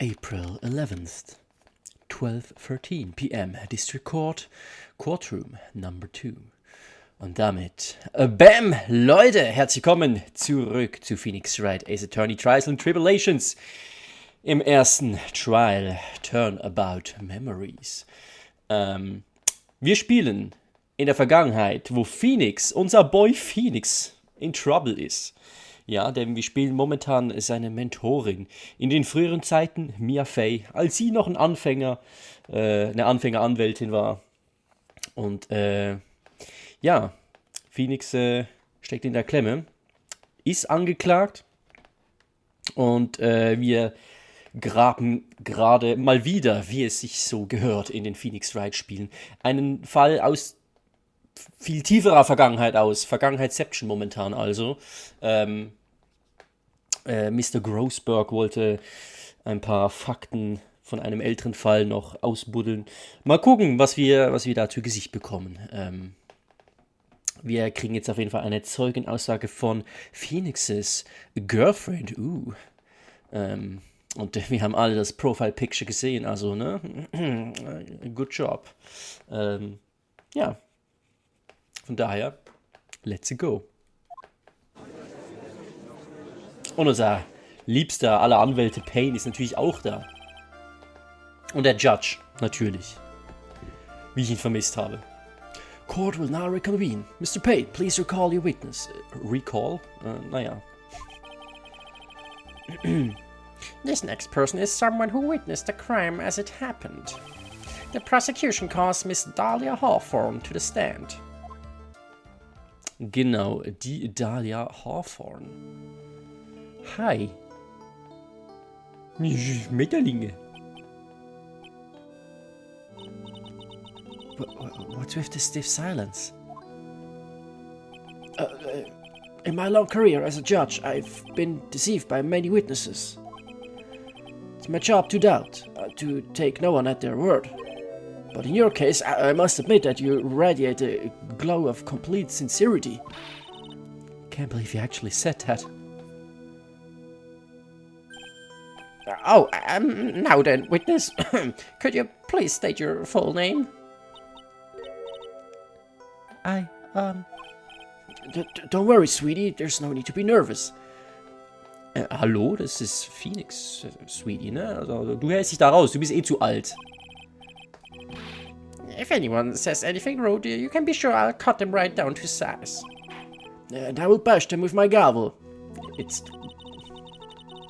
April 11th, 12:13 p.m. District Court, Courtroom Number 2. Und damit, BAM! Leute, herzlich willkommen zurück zu Phoenix Wright Ace Attorney Trials and Tribulations. Im ersten Trial, Turnabout Memories. Wir spielen in der Vergangenheit, wo Phoenix, unser Boy Phoenix, in Trouble ist. Ja, denn wir spielen momentan seine Mentorin. In den früheren Zeiten Mia Fey, als sie noch eine Anfängeranwältin war. Und ja, Phoenix steckt in der Klemme, ist angeklagt und wir graben gerade mal wieder, wie es sich so gehört in den Phoenix Wright Spielen, einen Fall aus viel tieferer Vergangenheit aus, Vergangenheitsception momentan also. Mr. Grossberg wollte ein paar Fakten von einem älteren Fall noch ausbuddeln. Mal gucken, was wir da zu Gesicht bekommen. Wir kriegen jetzt auf jeden Fall eine Zeugenaussage von Phoenixes Girlfriend. Und wir haben alle das Profile-Picture gesehen, also, ne? Good job. Ja. Von daher, let's go. Und unser liebster aller Anwälte Payne ist natürlich auch da. Und der Judge, natürlich. Wie ich ihn vermisst habe. Court will now reconvene. Mr. Payne, please recall your witness. Recall? Naja. This next person is someone who witnessed the crime as it happened. The prosecution calls Miss Dahlia Hawthorne to the stand. Genau, die Dahlia Hawthorne. Hi. Schmetterlinge. What's with the stiff silence? In my long career as a judge, I've been deceived by many witnesses. It's my job to doubt, to take no one at their word. But in your case, I must admit that you radiate a glow of complete sincerity. Can't believe you actually said that. Oh, now then, witness, could you please state your full name? Don't worry, sweetie, there's no need to be nervous. Hallo, das ist Phoenix, Sweetie, ne? Also, du hältst dich da raus, du bist eh zu alt. If anyone says anything rude, you can be sure I'll cut them right down to size. And I will bash them with my gavel. It's...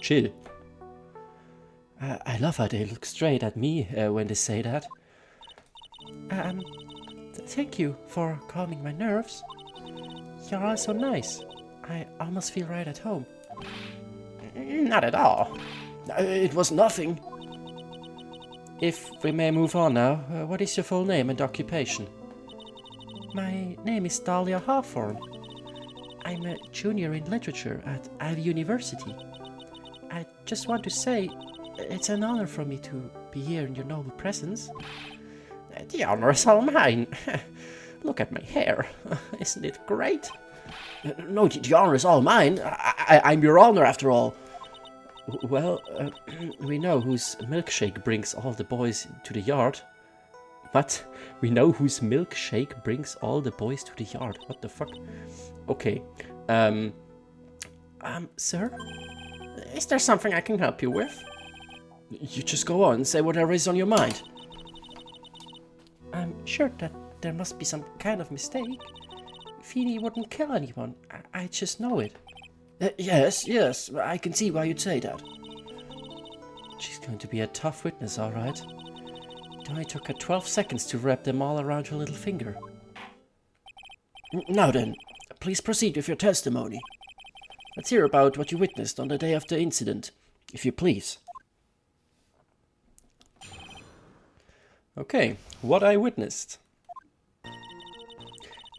chill. I love how they look straight at me when they say that. Thank you for calming my nerves. You're all so nice. I almost feel right at home. Not at all. It was nothing. If we may move on now, what is your full name and occupation? My name is Dahlia Hawthorne. I'm a junior in literature at LIEBE University. I just want to say, it's an honor for me to be here in your noble presence. The honor is all mine. Look at my hair. Isn't it great? No, the honor is all mine. I'm your honor, after all. Well, we know whose milkshake brings all the boys to the yard. What? We know whose milkshake brings all the boys to the yard. What the fuck? Okay. Sir? Is there something I can help you with? You just go on and say whatever is on your mind. I'm sure that there must be some kind of mistake. Feeny wouldn't kill anyone. I just know it. Yes, I can see why you'd say that. She's going to be a tough witness, alright. It only took her 12 seconds to wrap them all around her little finger. Now then, please proceed with your testimony. Let's hear about what you witnessed on the day of the incident, if you please. Okay, what I witnessed.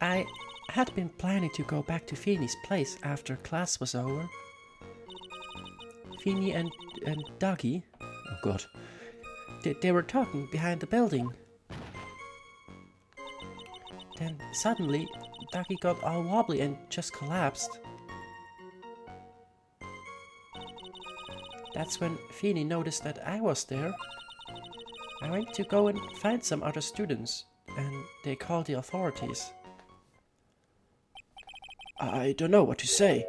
I had been planning to go back to Feeny's place after class was over. Feeny and Dougie, oh god, they were talking behind the building. Then suddenly, Dougie got all wobbly and just collapsed. That's when Feeny noticed that I was there. I went to go and find some other students, and they called the authorities. I don't know what to say.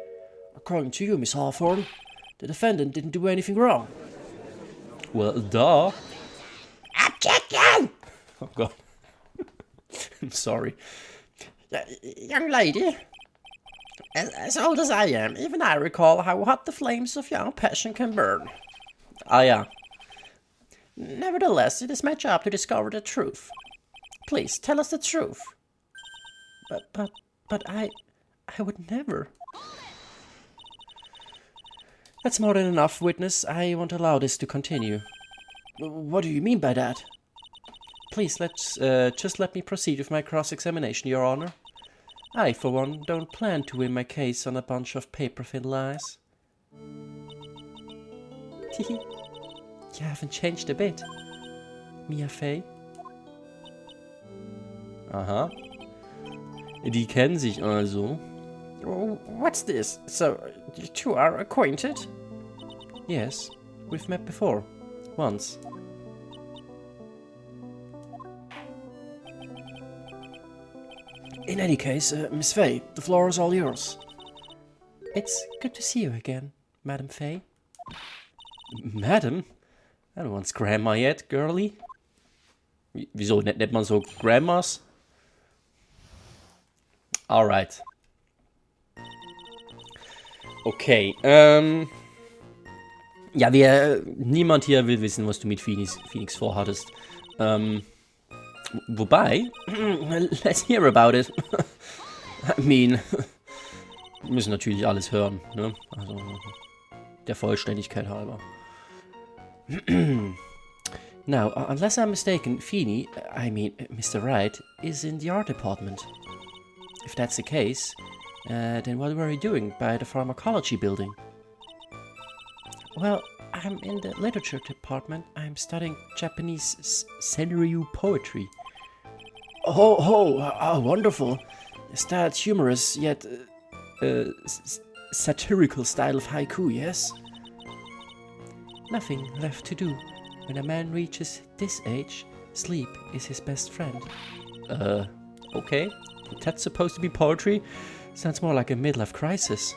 According to you, Miss Hawthorne, the defendant didn't do anything wrong. Well, duh. Objection! Oh God. I'm sorry. Young lady, as old as I am, even I recall how hot the flames of young passion can burn. Ah ja. Nevertheless, it is my job to discover the truth. Please, tell us the truth. But I would never. That's more than enough, witness. I won't allow this to continue. What do you mean by that? Please, just let me proceed with my cross-examination, Your Honor. I, for one, don't plan to win my case on a bunch of paper-thin lies. You haven't changed a bit, Mia Fey. Aha. Die kennen sich also. What's this? So, you two are acquainted? Yes, we've met before. Once. In any case, Miss Fey, the floor is all yours. It's good to see you again, Madam Fey. Madam? I don't want Grandma yet, girlie. Wieso nennt man so Grandmas? Alright. Okay, ja, niemand hier will wissen, was du mit Phoenix vorhattest. Wobei, let's hear about it. I mean, wir müssen natürlich alles hören, ne? Also, der Vollständigkeit halber. Now, unless I'm mistaken, Mr. Wright, is in the art department. If that's the case, then what were you doing by the pharmacology building? Well, I'm in the literature department. I'm studying Japanese Senryu poetry. Oh, wonderful. Is that humorous yet satirical style of haiku, yes? Nothing left to do. When a man reaches this age, sleep is his best friend. Okay. That's supposed to be poetry? Sounds more like a midlife crisis.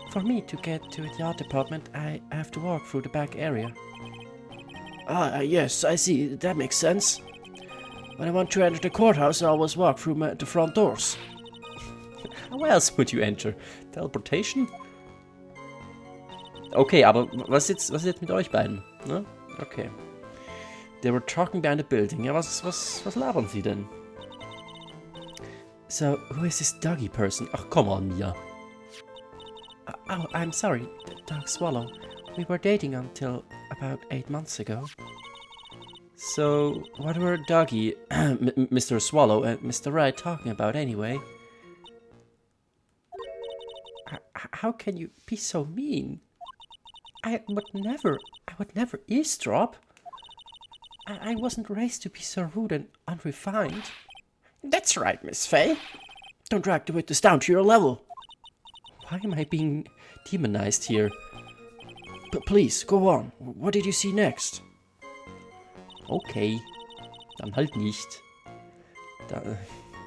For me to get to the art department, I have to walk through the back area. Ah, yes, I see. That makes sense. When I want to enter the courthouse, I always walk through the front doors. How else would you enter? Teleportation? Okay, aber was jetzt mit euch beiden? Ne? Okay. They were talking behind the building. Ja, was labern sie denn? So, who is this doggy person? Ach, come on, Mia. Oh, I'm sorry, Dog Swallow. We were dating until about 8 months ago. So, what were Doggy, Mr. Swallow and Mr. Wright talking about anyway? How can you be so mean? I would never eavesdrop. I wasn't raised to be so rude and unrefined. That's right, Miss Fey. Don't drag the witness down to your level. Why am I being demonized here? But please, go on. What did you see next? Okay, dann halt nicht.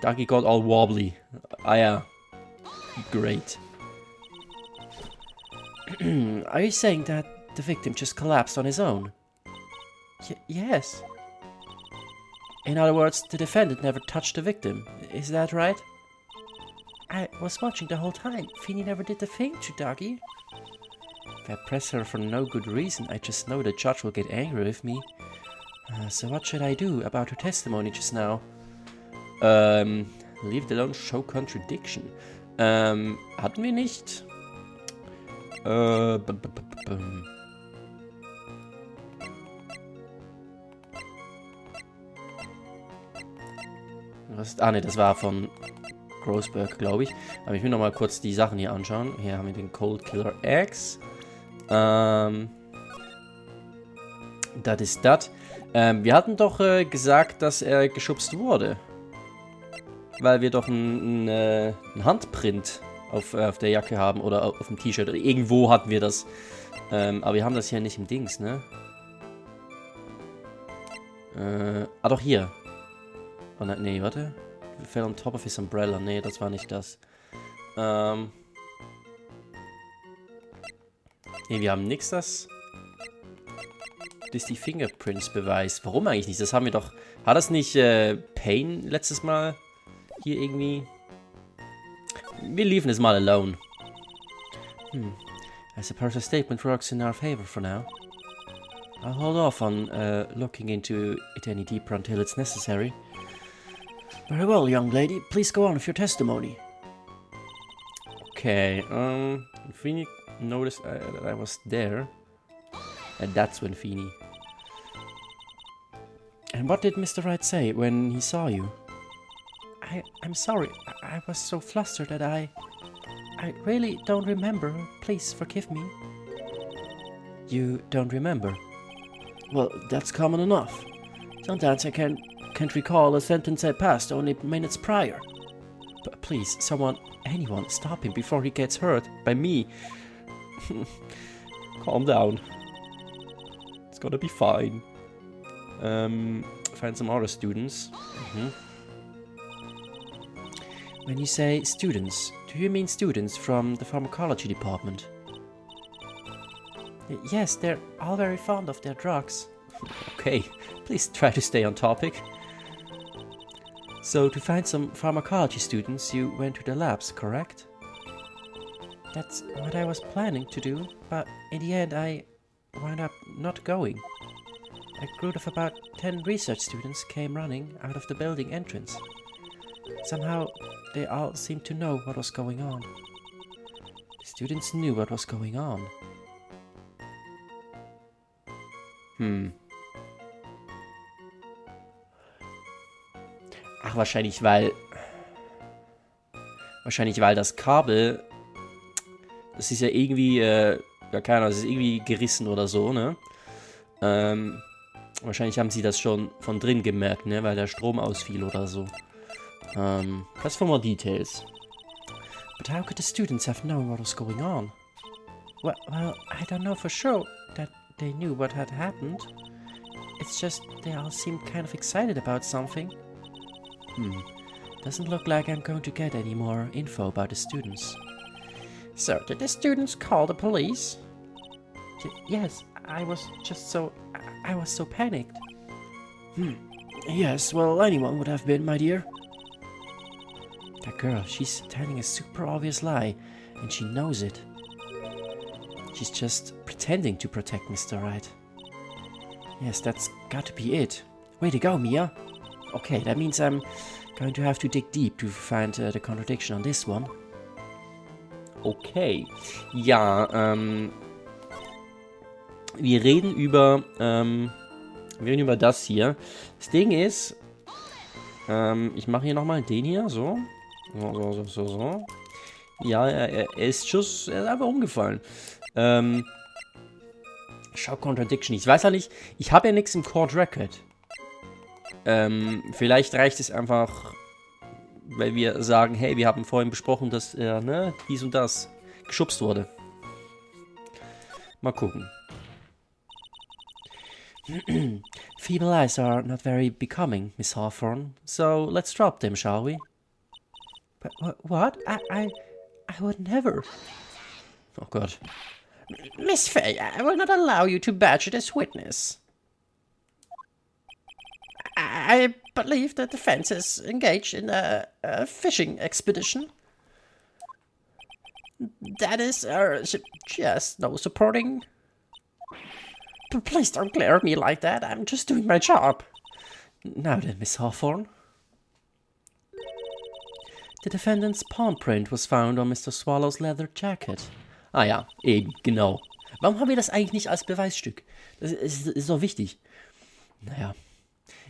Doggy got all wobbly. Ah ja. Great. Are you saying that the victim just collapsed on his own? Yes. In other words, the defendant never touched the victim. Is that right? I was watching the whole time. Feeny never did a thing to Doggy. If I press her for no good reason, I just know the judge will get angry with me. So what should I do about her testimony just now? Leave it alone, show contradiction. Hatten wir nicht? Ne, das war von Grossberg, glaube ich. Aber ich will noch mal kurz die Sachen hier anschauen. Hier haben wir den Cold Killer X. Das ist das. Wir hatten doch gesagt, dass er geschubst wurde. Weil wir doch einen Handprint auf der Jacke haben oder auf dem T-Shirt. Irgendwo hatten wir das. Aber wir haben das ja nicht im Dings, ne? Doch hier. Oh nein, nee, warte. Fell on top of his umbrella. Nee, das war nicht das. Nee, wir haben nichts, das die Fingerprints beweist. Warum eigentlich nicht? Das haben wir doch... Hat das nicht Payne letztes Mal hier irgendwie... Wir leaven es mal alone. I suppose a statement works in our favor for now. I'll hold off on looking into it any deeper until it's necessary. Very well, young lady. Please go on with your testimony. Okay, Feeney noticed that I was there. And that's when Feeney. And what did Mr. Wright say when he saw you? I'm sorry. I was so flustered that I really don't remember. Please forgive me. You don't remember? Well, that's common enough. Sometimes I can't recall a sentence I passed only minutes prior. But please, anyone, stop him before he gets hurt by me. Calm down. It's gonna be fine. Find some other students. When you say students, do you mean students from the pharmacology department? Yes, they're all very fond of their drugs. Okay, please try to stay on topic. So, to find some pharmacology students, you went to the labs, correct? That's what I was planning to do, but in the end I wound up not going. A group of about 10 research students came running out of the building entrance. Somehow, they all seemed to know what was going on. The students knew what was going on. Ach, wahrscheinlich weil das Kabel, das ist ja irgendwie, ja keine Ahnung, das ist irgendwie gerissen oder so, ne? Wahrscheinlich haben sie das schon von drin gemerkt, ne? Weil der Strom ausfiel oder so. Plus for more details. But how could the students have known what was going on? Well, I don't know for sure that they knew what had happened. It's just they all seemed kind of excited about something. Doesn't look like I'm going to get any more info about the students. So, did the students call the police? Yes, I was so panicked. Yes, well, anyone would have been, my dear. That girl, she's telling a super obvious lie, and she knows it. She's just pretending to protect Mr. Wright. Yes, that's got to be it. Way to go, Mia. Okay, that means I'm going to have to dig deep to find the contradiction on this one. Okay. Ja, wir reden über das hier. Das Ding ist, ich mache hier nochmal den hier, so. So. Ja, er ist einfach umgefallen. Schau Contradiction. Ich weiß ja nicht, ich habe ja nichts im Court Record. Vielleicht reicht es einfach, weil wir sagen, hey, wir haben vorhin besprochen, dass er, dies und das geschubst wurde. Mal gucken. Feeble eyes are not very becoming, Miss Hawthorne, so let's drop them, shall we? But what? I would never. Oh Gott. Miss Fay, I will not allow you to badger this witness. I believe the defense is engaged in a fishing expedition. That is, just no supporting. Please don't glare at me like that. I'm just doing my job. Now then, Miss Hawthorne. The defendant's palm print was found on Mr. Swallow's leather jacket. Ah ja, eben, genau. Warum haben wir das eigentlich nicht als Beweisstück? Das ist doch wichtig. Naja.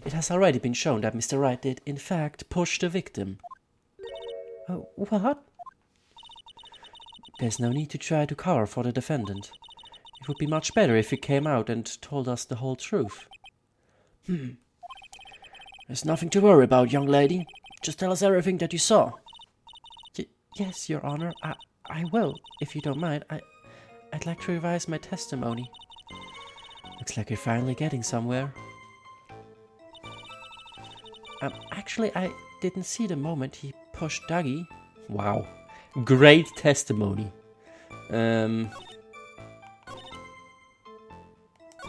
It has already been shown that Mr. Wright did, in fact, push the victim. What? There's no need to try to cover for the defendant. It would be much better if he came out and told us the whole truth. There's nothing to worry about, young lady. Just tell us everything that you saw. Yes, Your Honor, I will, if you don't mind. I'd like to revise my testimony. Looks like you're finally getting somewhere. Actually, I didn't see the moment he pushed Dougie. Wow. Great testimony.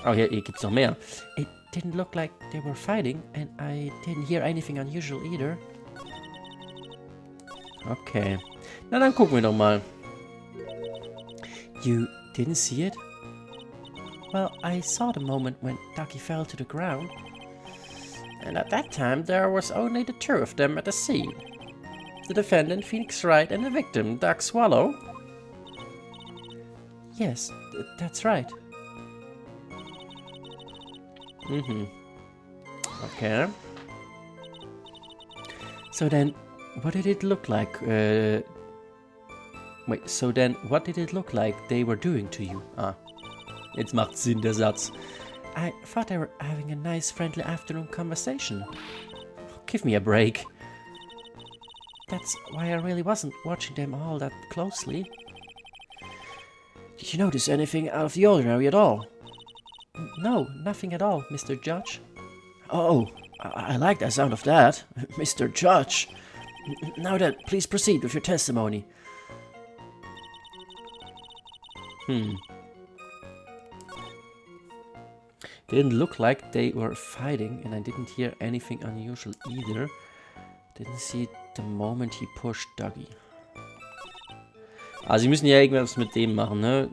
Oh, hier gibt's noch mehr. It didn't look like they were fighting, and I didn't hear anything unusual either. Okay. Na, dann gucken wir doch mal. You didn't see it? Well, I saw the moment when Ducky fell to the ground. And at that time, there was only the two of them at the scene. The defendant, Phoenix Wright, and the victim, Doug Swallow. Yes, that's right. Okay. So then, what did it look like? So then, what did it look like they were doing to you? Ah, jetzt macht Sinn, der Satz. I thought they were having a nice, friendly afternoon conversation. Give me a break. That's why I really wasn't watching them all that closely. Did you notice anything out of the ordinary at all? No, nothing at all, Mr. Judge. Oh, I like the sound of that. Mr. Judge. Now then, please proceed with your testimony. Didn't look like they were fighting, and I didn't hear anything unusual either. Didn't see the moment he pushed Dougie. Also, sie müssen ja irgendwas mit dem machen, ne?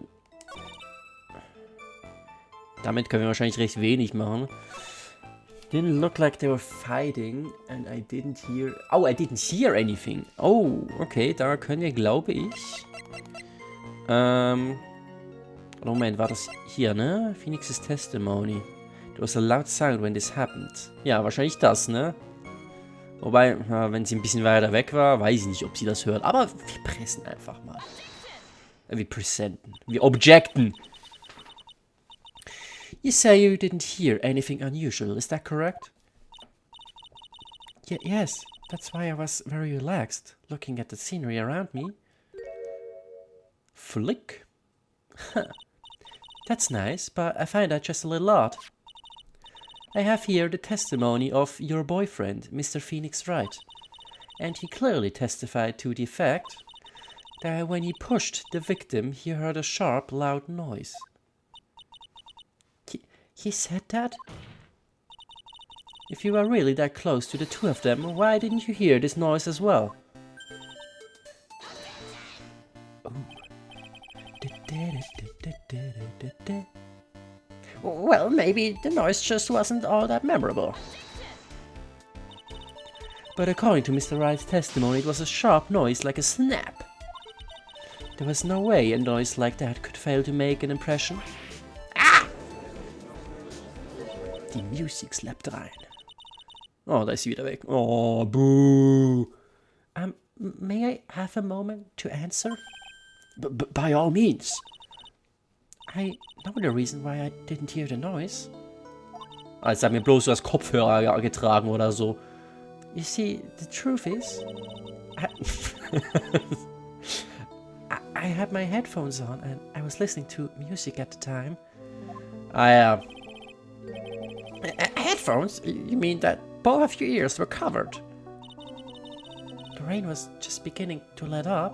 Damit können wir wahrscheinlich recht wenig machen. Didn't look like they were fighting, and I didn't hear... Oh, I didn't hear anything. Oh, okay, da können wir, glaube ich... Moment, war das hier, ne? Phoenix's Testimony. There was a loud sound when this happened. Ja, wahrscheinlich das, ne? Wobei, wenn sie ein bisschen weiter weg war, weiß ich nicht, ob sie das hört. Aber wir pressen einfach mal. Wir präsenten. Wir objecten. You say you didn't hear anything unusual, is that correct? Yes, that's why I was very relaxed, looking at the scenery around me. Flick? That's nice, but I find that just a little odd. I have here the testimony of your boyfriend, Mr. Phoenix Wright, and he clearly testified to the effect that when he pushed the victim, he heard a sharp, loud noise. He said that? If you were really that close to the two of them, why didn't you hear this noise as well? Well, maybe the noise just wasn't all that memorable. But according to Mr. Wright's testimony, it was a sharp noise like a snap. There was no way a noise like that could fail to make an impression. Die Musik slappt rein. Oh, da ist sie wieder weg. Oh, boo. May I have a moment to answer? By all means. I know the reason why I didn't hear the noise. Als hat mir bloß so das Kopfhörer getragen oder so. You see, the truth is... I had my headphones on and I was listening to music at the time. Ah ja. Headphones? You mean that both of your ears were covered? The rain was just beginning to let up,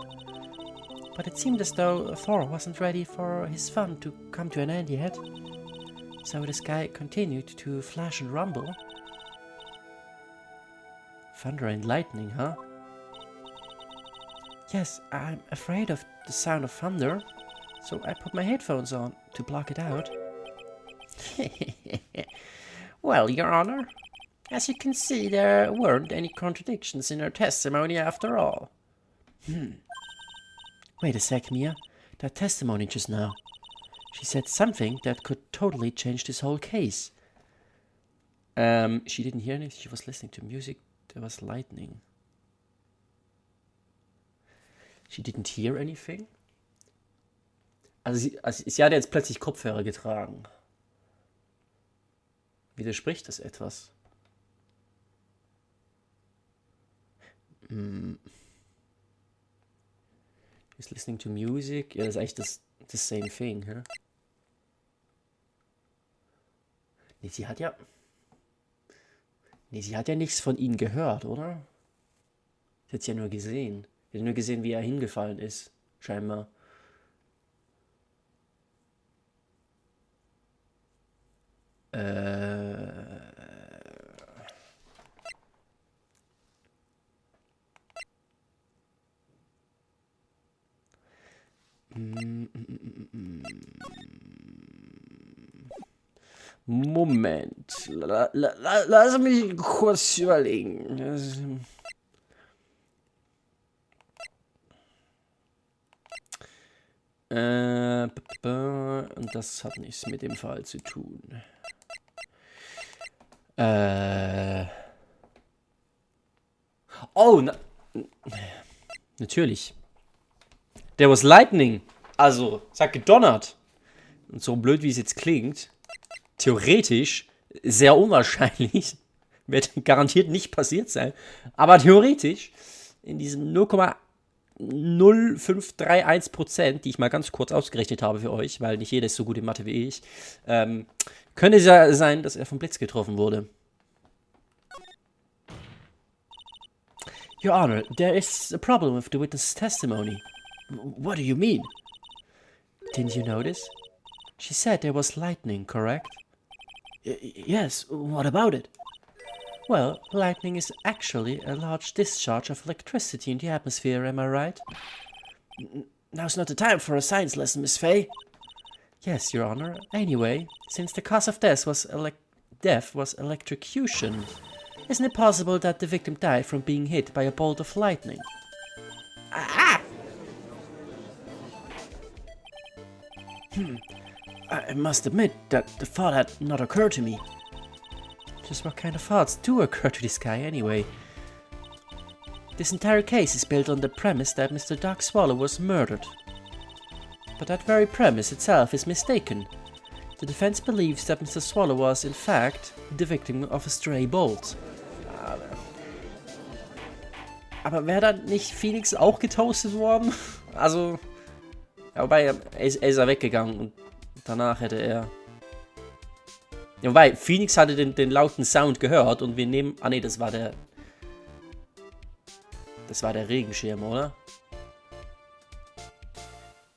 but it seemed as though Thor wasn't ready for his fun to come to an end yet. So the sky continued to flash and rumble. Thunder and lightning, huh? Yes, I'm afraid of the sound of thunder, so I put my headphones on to block it out. Well, Your Honor, as you can see, there weren't any contradictions in her testimony after all. Wait a sec, Mia. That testimony just now. She said something that could totally change this whole case. She didn't hear anything. She was listening to music. There was lightning. She didn't hear anything? Also sie hat jetzt plötzlich Kopfhörer getragen. Widerspricht das etwas? He's listening to music. Ja, das ist eigentlich the same thing, hä? Nee, sie hat ja nichts von ihnen gehört, oder? Sie hat es ja nur gesehen. Sie hat nur gesehen, wie er hingefallen ist. Scheinbar. Moment. Lass mich kurz überlegen. Und das hat nichts mit dem Fall zu tun. Oh, natürlich. There was lightning. Also, es hat gedonnert. Und so blöd, wie es jetzt klingt, theoretisch, sehr unwahrscheinlich, wird garantiert nicht passiert sein, aber theoretisch, in diesem 0,0531%, die ich mal ganz kurz ausgerechnet habe für euch, weil nicht jeder ist so gut in Mathe wie ich, könnte es ja sein, dass er vom Blitz getroffen wurde. Your Honor, there is a problem with the witness's testimony. What do you mean? Didn't you notice? She said there was lightning, correct? Yes, what about it? Well, lightning is actually a large discharge of electricity in the atmosphere, am I right? Now's not the time for a science lesson, Miss Fay. Yes, Your Honor. Anyway, since the cause of death was electrocution, isn't it possible that the victim died from being hit by a bolt of lightning? Ah! I must admit that the thought had not occurred to me. Just what kind of thoughts do occur to this guy, anyway? This entire case is built on the premise that Mr. Dark Swallow was murdered. But that very premise itself is mistaken. The defense believes that Mr. Swallow was, in fact, the victim of a stray bolt. Aber wäre da nicht Phoenix auch getoastet worden? Also, ja, wobei, er ist ja weggegangen und danach hätte er... Ja, wobei, Phoenix hatte den lauten Sound gehört und wir nehmen... Ah ne, das war der Regenschirm, oder?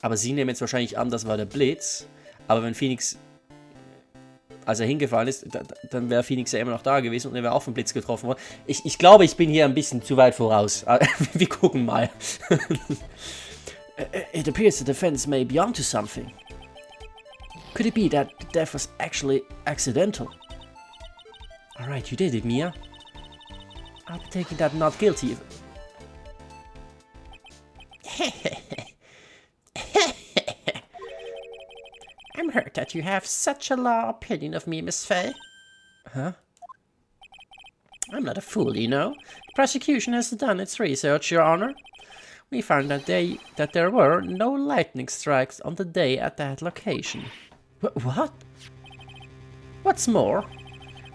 Aber sie nehmen jetzt wahrscheinlich an, das war der Blitz. Aber wenn Phoenix... Als er hingefallen ist, dann wäre Phoenix ja immer noch da gewesen und er wäre auch vom Blitz getroffen worden. Ich glaube, ich bin hier ein bisschen zu weit voraus. Wir gucken mal. It appears the defense may be onto something. Could it be that the death was actually accidental? Alright, you did it, Mia. I'll be taking that not guilty. I'm hurt that you have such a low opinion of me, Miss Fay. Huh? I'm not a fool, you know. The prosecution has done its research, Your Honor. We found that there were no lightning strikes on the day at that location. What? What's more,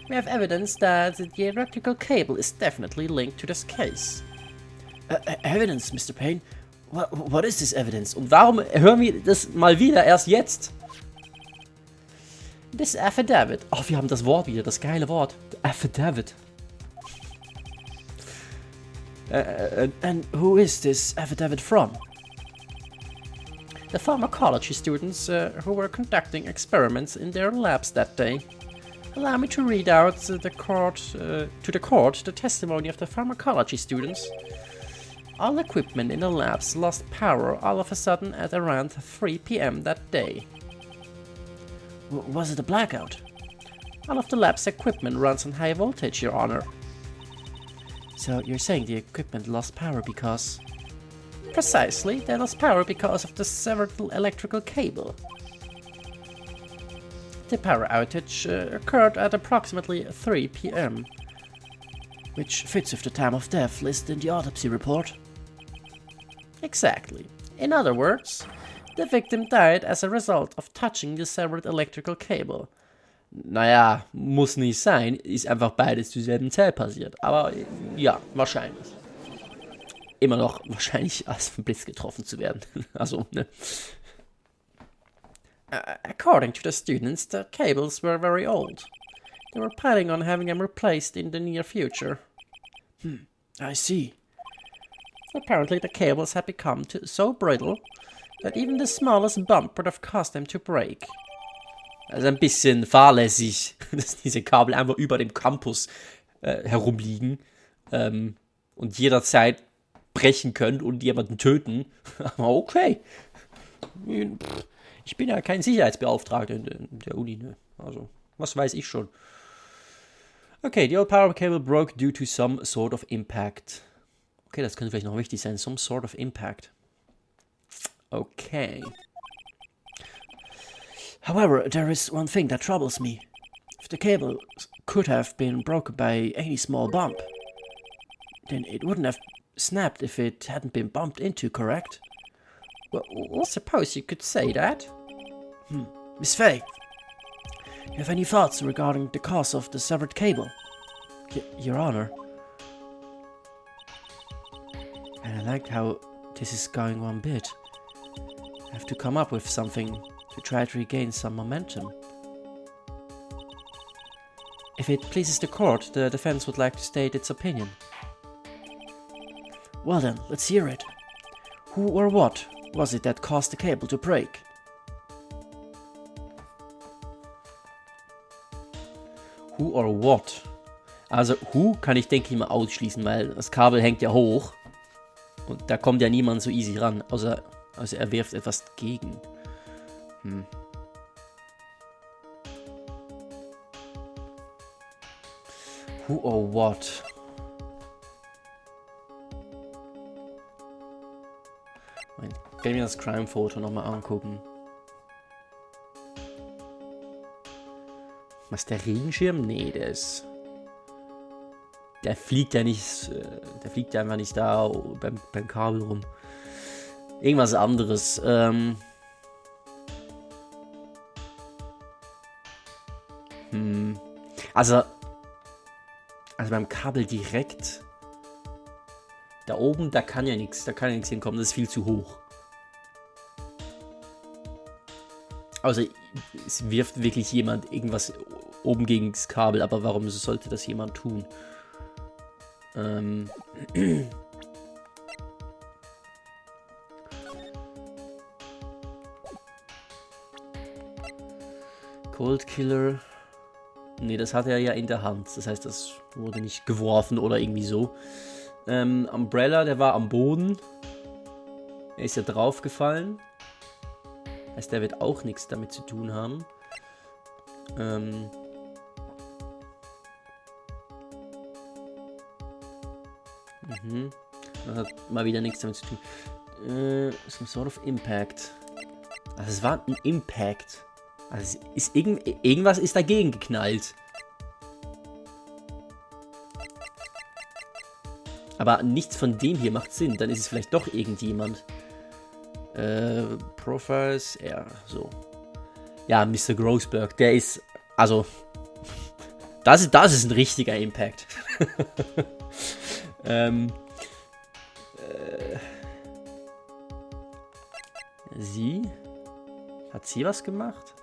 we have evidence that the electrical cable is definitely linked to this case. Evidence, Mr. Payne? What is this evidence? Und warum hören wir das mal wieder erst jetzt? This affidavit. Oh, wir haben das Wort wieder, das geile Wort. Affidavit. And who is this affidavit from? The pharmacology students who were conducting experiments in their labs that day. Allow me to read out to the court the testimony of the pharmacology students. All equipment in the labs lost power all of a sudden at around 3 p.m. that day. Was it a blackout? All of the lab's equipment runs on high voltage, Your Honor. So you're saying the equipment lost power because... Precisely, they lost power because of the severed electrical cable. The power outage occurred at approximately 3 p.m. Which fits with the time of death listed in the autopsy report. Exactly. In other words, the victim died as a result of touching the severed electrical cable. Naja, muss nicht sein, ist einfach beides zur selben Zeit passiert. Aber ja, wahrscheinlich. immer noch wahrscheinlich als vom Blitz getroffen zu werden. Also, ne? According to the students, the cables were very old. They were planning on having them replaced in the near future. I see. Apparently the cables had become so brittle that even the smallest bump would have caused them to break. Also ein bisschen fahrlässig, dass diese Kabel einfach über dem Campus herumliegen und jederzeit brechen können und jemanden töten. Aber okay. Ich bin ja kein Sicherheitsbeauftragter in der Uni, ne? Also, was weiß ich schon. Okay, the old power cable broke due to some sort of impact. Okay, das könnte vielleicht noch wichtig sein. Some sort of impact. Okay. However, there is one thing that troubles me. If the cable could have been broken by any small bump, then it wouldn't have snapped if it hadn't been bumped into, correct? Well, suppose you could say that. Miss Faye, you have any thoughts regarding the cause of the severed cable? Your Honor. And I like how this is going one bit. I have to come up with something to try to regain some momentum. If it pleases the court, the defense would like to state its opinion. Well then, let's hear it. Who or what was it that caused the cable to break? Who or what? Also who kann ich, denke ich mal, ausschließen, weil das Kabel hängt ja hoch. Und da kommt ja niemand so easy ran, außer er wirft etwas gegen. Who or what? Ich kann mir das Crime-Foto nochmal angucken. Was, der Regenschirm? Nee, der ist... Der fliegt ja nicht... Der fliegt ja einfach nicht da beim Kabel rum. Irgendwas anderes. Also beim Kabel direkt... Da oben, da kann ja nichts hinkommen. Das ist viel zu hoch. Also es wirft wirklich jemand irgendwas oben gegen das Kabel, aber warum sollte das jemand tun? Cold Killer. Ne, das hat er ja in der Hand. Das heißt, das wurde nicht geworfen oder irgendwie so. Umbrella, der war am Boden. Er ist ja draufgefallen. Heißt, der wird auch nichts damit zu tun haben. Das hat mal wieder nichts damit zu tun. Some sort of impact. Also es war ein Impact. Also ist irgendwas ist dagegen geknallt. Aber nichts von dem hier macht Sinn. Dann ist es vielleicht doch irgendjemand. Profiles, ja, so. Ja, Mr. Grossberg, der ist, also, das ist ein richtiger Impact. Sie? Hat sie was gemacht?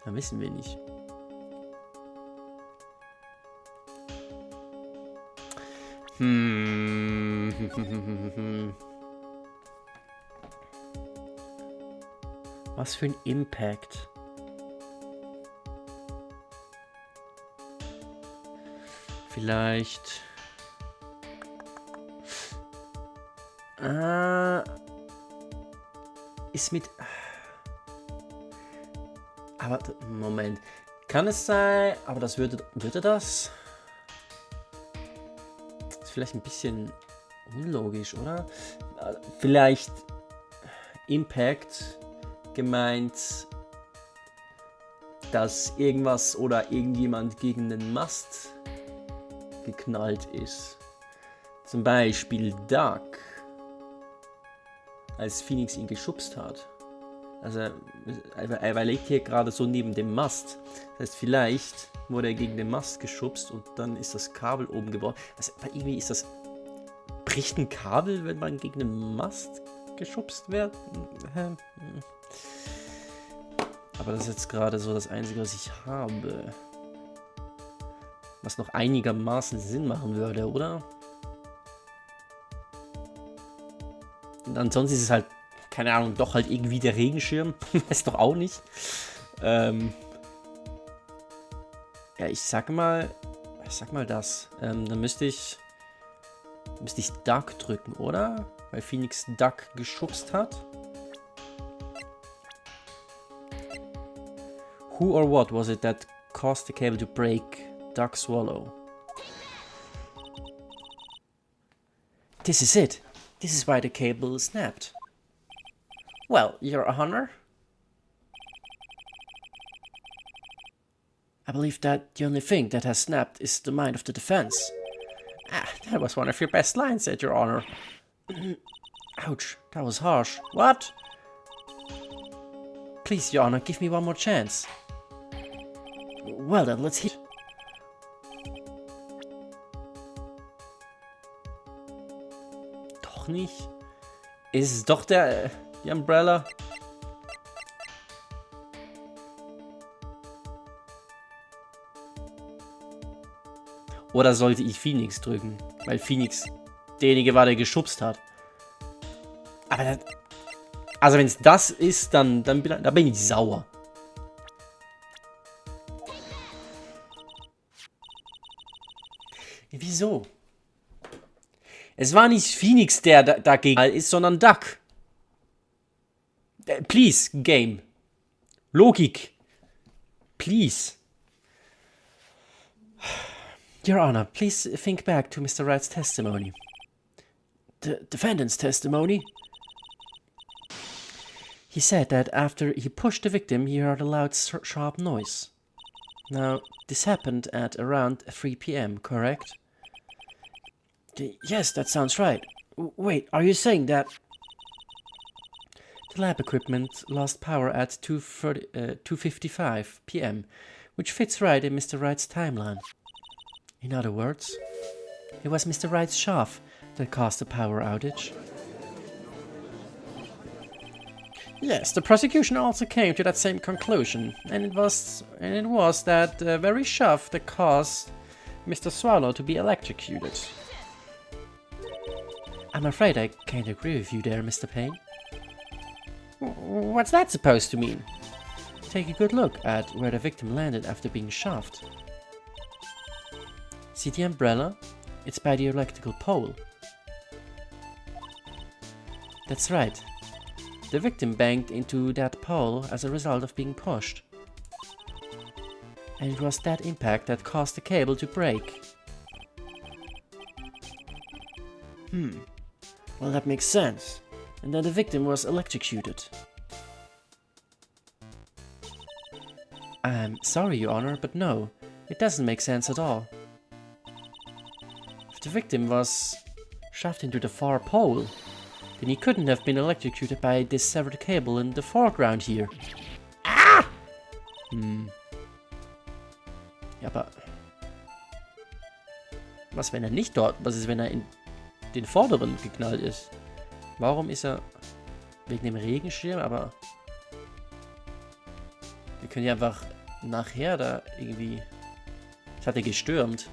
Ja, wissen wir nicht. Was für ein Impact. Vielleicht... ist mit... Aber, Moment. Kann es sein... Aber das würde das? Das ist vielleicht ein bisschen unlogisch, oder? Vielleicht... Impact... gemeint, dass irgendwas oder irgendjemand gegen den Mast geknallt ist. Zum Beispiel Duck, als Phoenix ihn geschubst hat. Also er liegt hier gerade so neben dem Mast. Das heißt, vielleicht wurde er gegen den Mast geschubst und dann ist das Kabel oben geworden. Also, aber irgendwie ist das Bricht ein Kabel, wenn man gegen einen Mast geschubst wird? Aber das ist jetzt gerade so das Einzige, was ich habe. Was noch einigermaßen Sinn machen würde, oder? Und ansonsten ist es halt, keine Ahnung, doch halt irgendwie der Regenschirm. Weiß doch auch nicht. Ja, ich sag mal das. Dann müsste ich Duck drücken, oder? Weil Phoenix Duck geschubst hat. Who or what was it that caused the cable to break? Duck swallow. This is it. This is why the cable snapped. Well, Your Honor, I believe that the only thing that has snapped is the mind of the defense. That was one of your best lines, said Your Honor. Ouch, that was harsh. What? Please, Your Honor, give me one more chance. Well then, let's hear. Doch nicht. Ist es doch die Umbrella? Oder sollte ich Phoenix drücken? Weil Phoenix derjenige war, der geschubst hat. Aber das, also wenn es das ist, dann bin ich sauer. Wieso? Es war nicht Phoenix, der dagegen ist, sondern Duck. Please, Game. Logik. Please. Your Honor, please think back to Mr. Wright's testimony. The defendant's testimony? He said that after he pushed the victim, he heard a loud, sharp noise. Now, this happened at around 3 p.m., correct? Yes, that sounds right. Wait, are you saying that... The lab equipment lost power at 2:55 p.m., which fits right in Mr. Wright's timeline. In other words, it was Mr. Wright's shaft that caused the power outage. Yes, the prosecution also came to that same conclusion, and it was that very shaft that caused Mr. Swallow to be electrocuted. I'm afraid I can't agree with you there, Mr. Payne. What's that supposed to mean? Take a good look at where the victim landed after being shafted. See the umbrella? It's by the electrical pole. That's right. The victim banged into that pole as a result of being pushed. And it was that impact that caused the cable to break. Well, that makes sense. And then the victim was electrocuted. I'm sorry, Your Honor, but no, it doesn't make sense at all. If the victim was shoved into the far pole, then he couldn't have been electrocuted by this severed cable in the foreground here. Ah! Ja, aber was, wenn er nicht dort? Was ist, wenn er in den vorderen geknallt ist? Warum ist er wegen dem Regenschirm? Aber wir können ja einfach nachher da irgendwie... Das hat er gestürmt.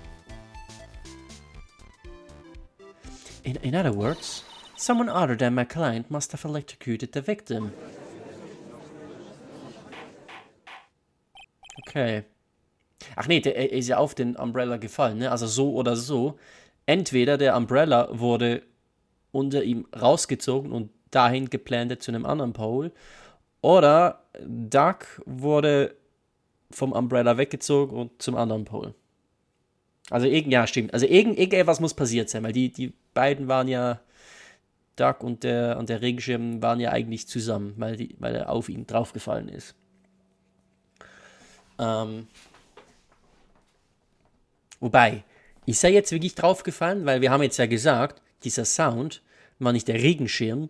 in other words, someone other than my client must have electrocuted the victim. Okay. Ach nee, der ist ja auf den Umbrella gefallen, ne? Also so oder so. Entweder der Umbrella wurde unter ihm rausgezogen und dahin geplantet zu einem anderen Pole, oder Duck wurde vom Umbrella weggezogen und zum anderen Pole. Also ja, stimmt. Also irgendetwas muss passiert sein, weil die beiden waren ja, Duck und der Regenschirm waren ja eigentlich zusammen, weil er auf ihn draufgefallen ist. Wobei, ist er jetzt wirklich draufgefallen? Weil wir haben jetzt ja gesagt, dieser Sound war nicht der Regenschirm,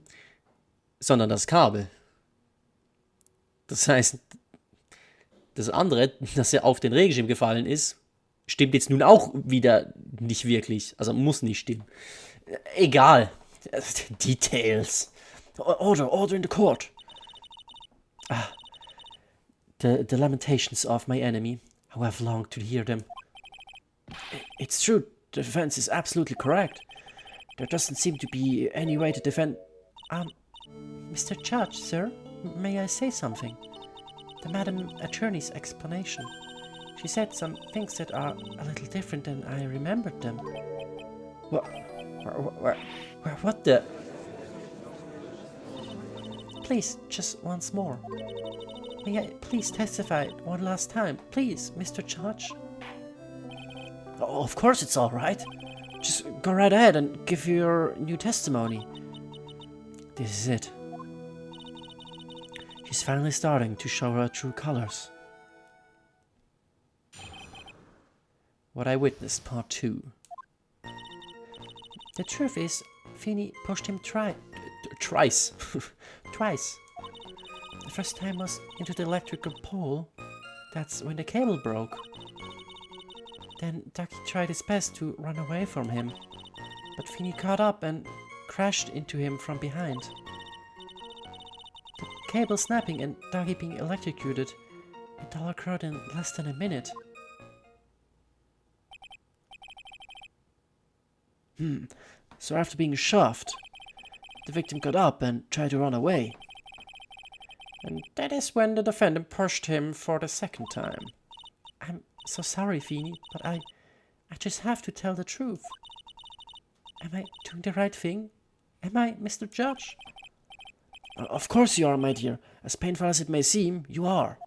sondern das Kabel. Das heißt, das andere, dass er auf den Regenschirm gefallen ist, stimmt jetzt nun auch wieder nicht wirklich. Also muss nicht stimmen. Egal. Details. Order in the court. The lamentations of my enemy. How I've longed to hear them. It's true, the defense is absolutely correct. There doesn't seem to be any way to defend... Mr. Judge, sir, may I say something? The Madam Attorney's explanation. She said some things that are a little different than I remembered them. What the? Please, just once more. May I please testify one last time? Please, Mr. Judge. Oh, of course it's all right. Just go right ahead and give your new testimony. This is it. She's finally starting to show her true colors. What I witnessed, part 2. The truth is, Feeny pushed him twice. Twice. The first time was into the electrical pole. That's when the cable broke. Then Ducky tried his best to run away from him, but Feeny caught up and crashed into him from behind. The cable snapping and Ducky being electrocuted, it all occurred in less than a minute. So after being shoved, the victim got up and tried to run away. And that is when the defendant pushed him for the second time. I'm so sorry, Feeny, but I just have to tell the truth. Am I doing the right thing? Am I, Mr. Judge? Of course you are, my dear. As painful as it may seem, you are.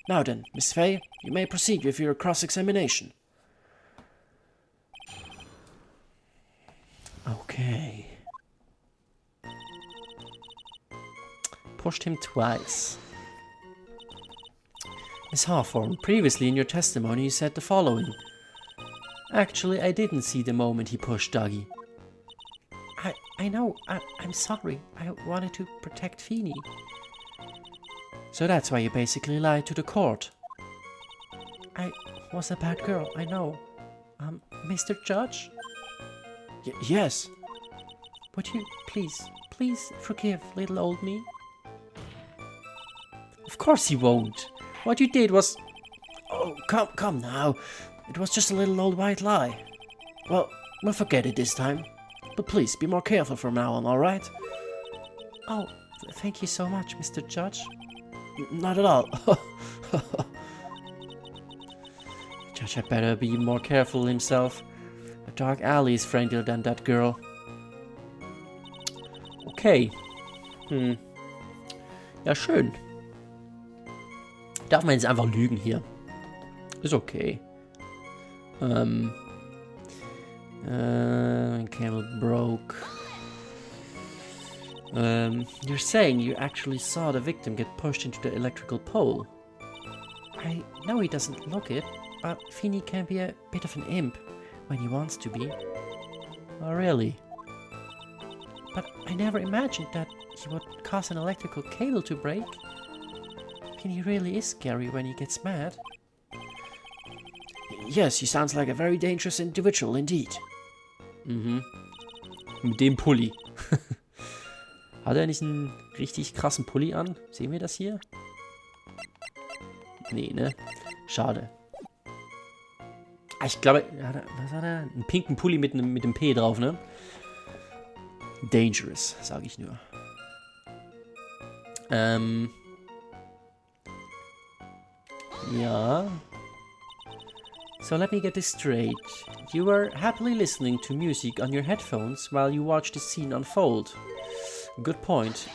Now then, Miss Fay, you may proceed with your cross-examination. Okay. Pushed him twice. Miss Hawthorne, previously in your testimony you said the following. Actually, I didn't see the moment he pushed Dougie. I know, I'm sorry. I wanted to protect Feeny. So that's why you basically lied to the court. I was a bad girl, I know. Mr. Judge? Yes. Would you please forgive little old me? Of course he won't. What you did was... Oh, come now. It was just a little old white lie. Well, we'll forget it this time. But please, be more careful from now on, alright? Oh, thank you so much, Mr. Judge. Not at all. Judge had better be more careful himself. A dark alley is friendlier than that girl. Okay. Ja, schön. Darf man jetzt einfach lügen hier? Ist okay. Cable broke. You're saying you actually saw the victim get pushed into the electrical pole? I know he doesn't look it, but Feeny can be a bit of an imp when he wants to be. Oh, really? But I never imagined that he would cause an electrical cable to break. Feeny really is scary when he gets mad. Yes, he sounds like a very dangerous individual indeed. Mhm. Mit dem Pulli. Hat er nicht einen richtig krassen Pulli an? Sehen wir das hier? Nee, ne? Schade. Ah, ich glaube, was hat er? Einen pinken Pulli mit dem P drauf, ne? Dangerous, sage ich nur. Ja. So let me get this straight. You were happily listening to music on your headphones while you watched the scene unfold. Good point.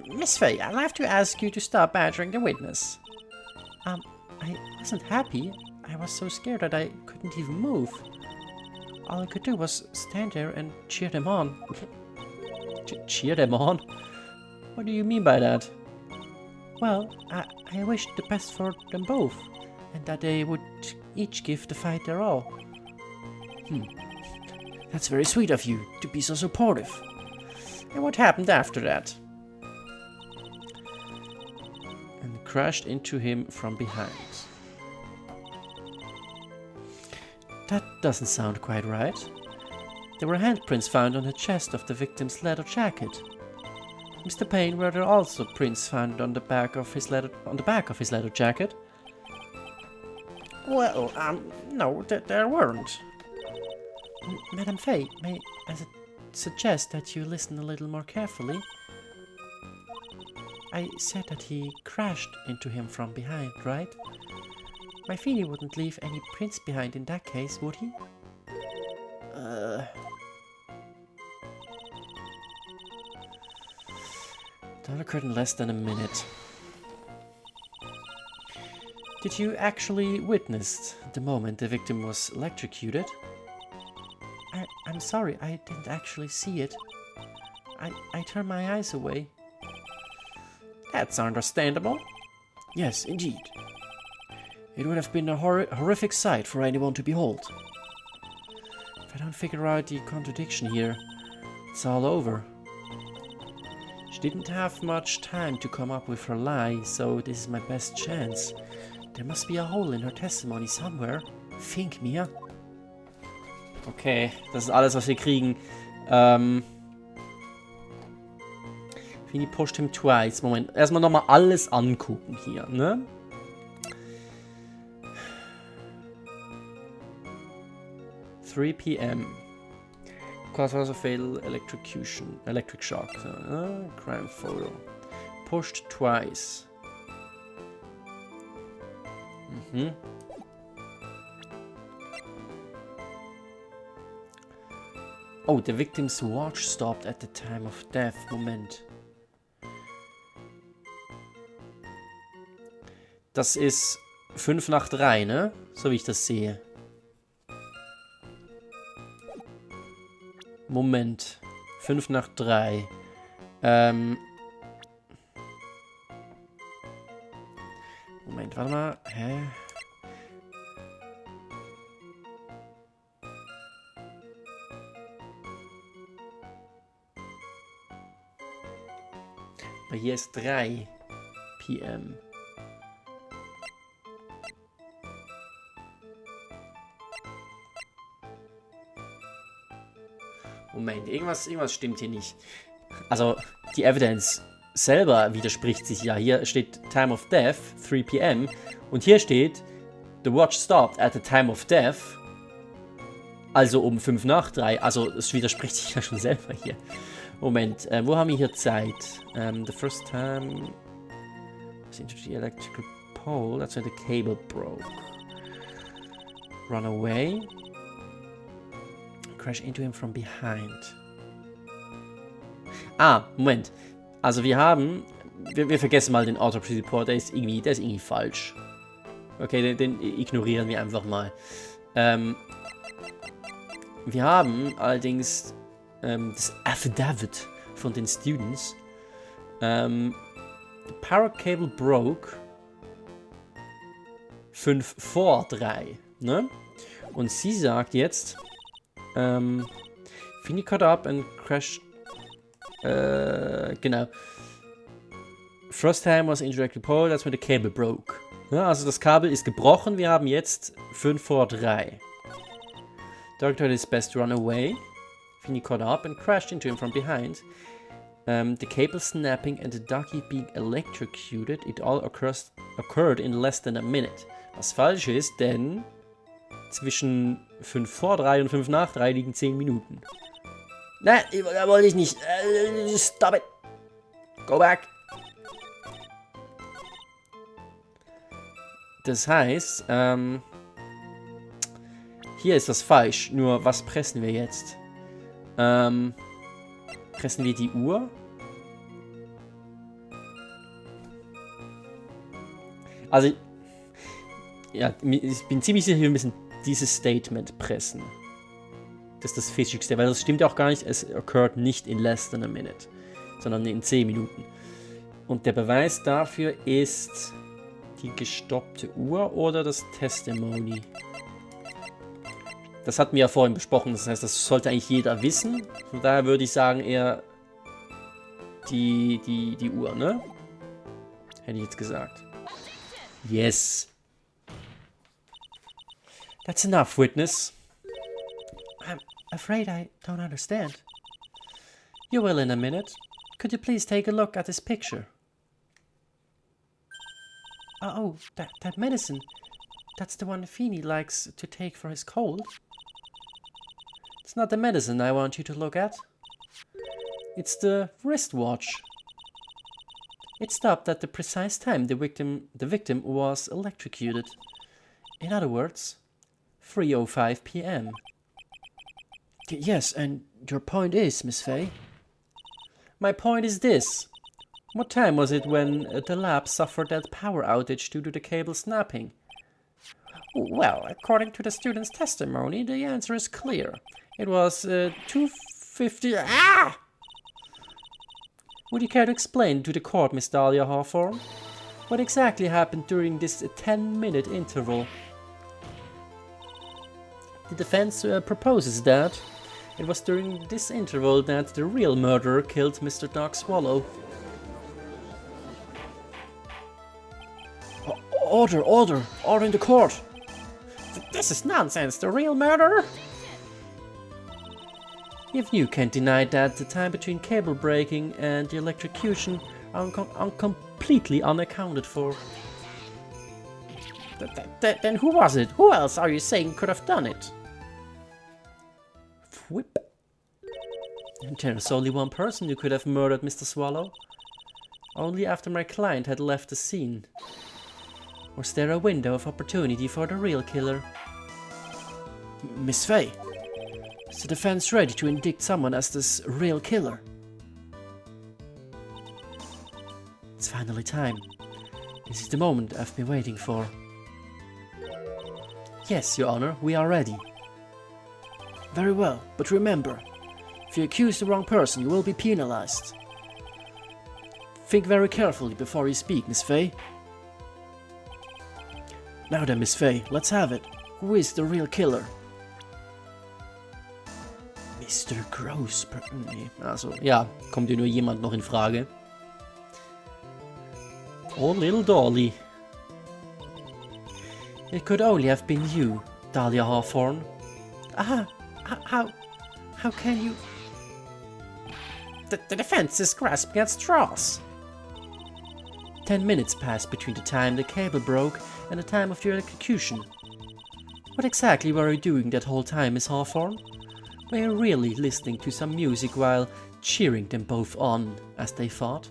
Miss Fay, I'll have to ask you to stop badgering the witness. I wasn't happy. I was so scared that I couldn't even move. All I could do was stand there and cheer them on. Cheer them on? What do you mean by that? Well, I wished the best for them both, and that they would each give the fight their all. That's very sweet of you, to be so supportive. And what happened after that? And crashed into him from behind. doesn't sound quite right. There were handprints found on the chest of the victim's leather jacket. Mr. Payne, were there also prints found on the back of his leather jacket? Well, no, there weren't. Madame Faye, may I suggest that you listen a little more carefully? I said that he crashed into him from behind, right? My Feeny wouldn't leave any prints behind in that case, would he? That occurred in less than a minute. Did you actually witness the moment the victim was electrocuted? I'm sorry, I didn't actually see it. I turned my eyes away. That's understandable. Yes, indeed. It would have been a horrific sight for anyone to behold. If I don't figure out the contradiction here, it's all over. She didn't have much time to come up with her lie, so this is my best chance. There must be a hole in her testimony somewhere. Think mir. Okay, das ist alles, was wir kriegen. Fini pushed him twice. Moment, erstmal nochmal alles angucken hier, ne? "3 p.m. Cause was a fatal electric shock. Crime photo. Pushed twice. Oh, the victim's watch stopped at the time of death. Moment. Das ist 5 nach 3, ne? So wie ich das sehe. Moment. 5 nach 3. Moment, warte mal. Hä? Aber hier ist 3 p.m. Moment, irgendwas stimmt hier nicht. Also, die Evidence selber widerspricht sich ja. Hier steht Time of Death, 3 p.m. Und hier steht The watch stopped at the time of death. Also um 5 nach 3. Also, es widerspricht sich ja schon selber hier. Moment, wo haben wir hier Zeit? The first time was into the electrical pole. That's when the cable broke. Run away. Crash into him from behind. Ah, Moment. Also wir haben... Wir vergessen mal den Autopsy Report. Der ist irgendwie falsch. Okay, den ignorieren wir einfach mal. Wir haben allerdings das Affidavit von den Students. The power cable broke 5 vor 3. Ne? Und sie sagt jetzt... Fini caught up and crashed. Genau. First time was indirectly pole, that's when the cable broke. Ja, also das Kabel ist gebrochen, wir haben jetzt 5 vor 3. Doctor did his best to run away. Fini caught up and crashed into him from behind. The cable snapping and the ducky being electrocuted, it all occurred in less than a minute. Was falsch ist, denn zwischen 5 vor 3 und 5 nach 3 liegen 10 Minuten. Nein, da wollte ich nicht. Stop it. Go back. Das heißt, hier ist das falsch. Nur, was pressen wir jetzt? Pressen wir die Uhr? Also, ja, ich bin ziemlich sicher, wir müssen dieses Statement pressen. Das ist das Fischigste, weil das stimmt ja auch gar nicht. Es occurred nicht in less than a minute, sondern in 10 Minuten. Und der Beweis dafür ist die gestoppte Uhr oder das Testimony. Das hatten wir ja vorhin besprochen, das heißt, das sollte eigentlich jeder wissen. Von daher würde ich sagen, eher die Uhr, ne? Hätte ich jetzt gesagt. Yes. That's enough, witness. afraid I don't understand. You will in a minute. Could you please take a look at this picture? Oh, that medicine. That's the one Feeny likes to take for his cold. It's not the medicine I want you to look at. It's the wristwatch. It stopped at the precise time the victim was electrocuted. In other words, 3:05 p.m. Yes, and your point is, Miss Fay? My point is this. What time was it when the lab suffered that power outage due to the cable snapping? Well, according to the student's testimony, the answer is clear. It was 2:50. Ah! Would you care to explain to the court, Miss Dahlia Hawthorne, what exactly happened during this 10-minute interval? The defense proposes that it was during this interval that the real murderer killed Mr. Dog Swallow. Order in the court! This is nonsense, the real murderer? If you can't deny that the time between cable breaking and the electrocution are completely unaccounted for. Then who was it? Who else are you saying could have done it? Whip. There's only one person who could have murdered Mr. Swallow. Only after my client had left the scene. Was there a window of opportunity for the real killer? Miss Fay, is the defense ready to indict someone as this real killer? It's finally time. This is the moment I've been waiting for. Yes, Your Honor, we are ready. Very well, but remember, if you accuse the wrong person, you will be penalized. Think very carefully before you speak, Miss Fay. Now then, Miss Fay, let's have it. Who is the real killer? Mr. Grossberg. Nee, also, ja, kommt hier nur jemand noch in Frage. Oh, little Dolly. It could only have been you, Dahlia Hawthorne. Aha, how can you... The defense is grasping at straws. 10 minutes passed between the time the cable broke and the time of your execution. What exactly were you doing that whole time, Miss Hawthorne? Were you really listening to some music while cheering them both on, as they fought?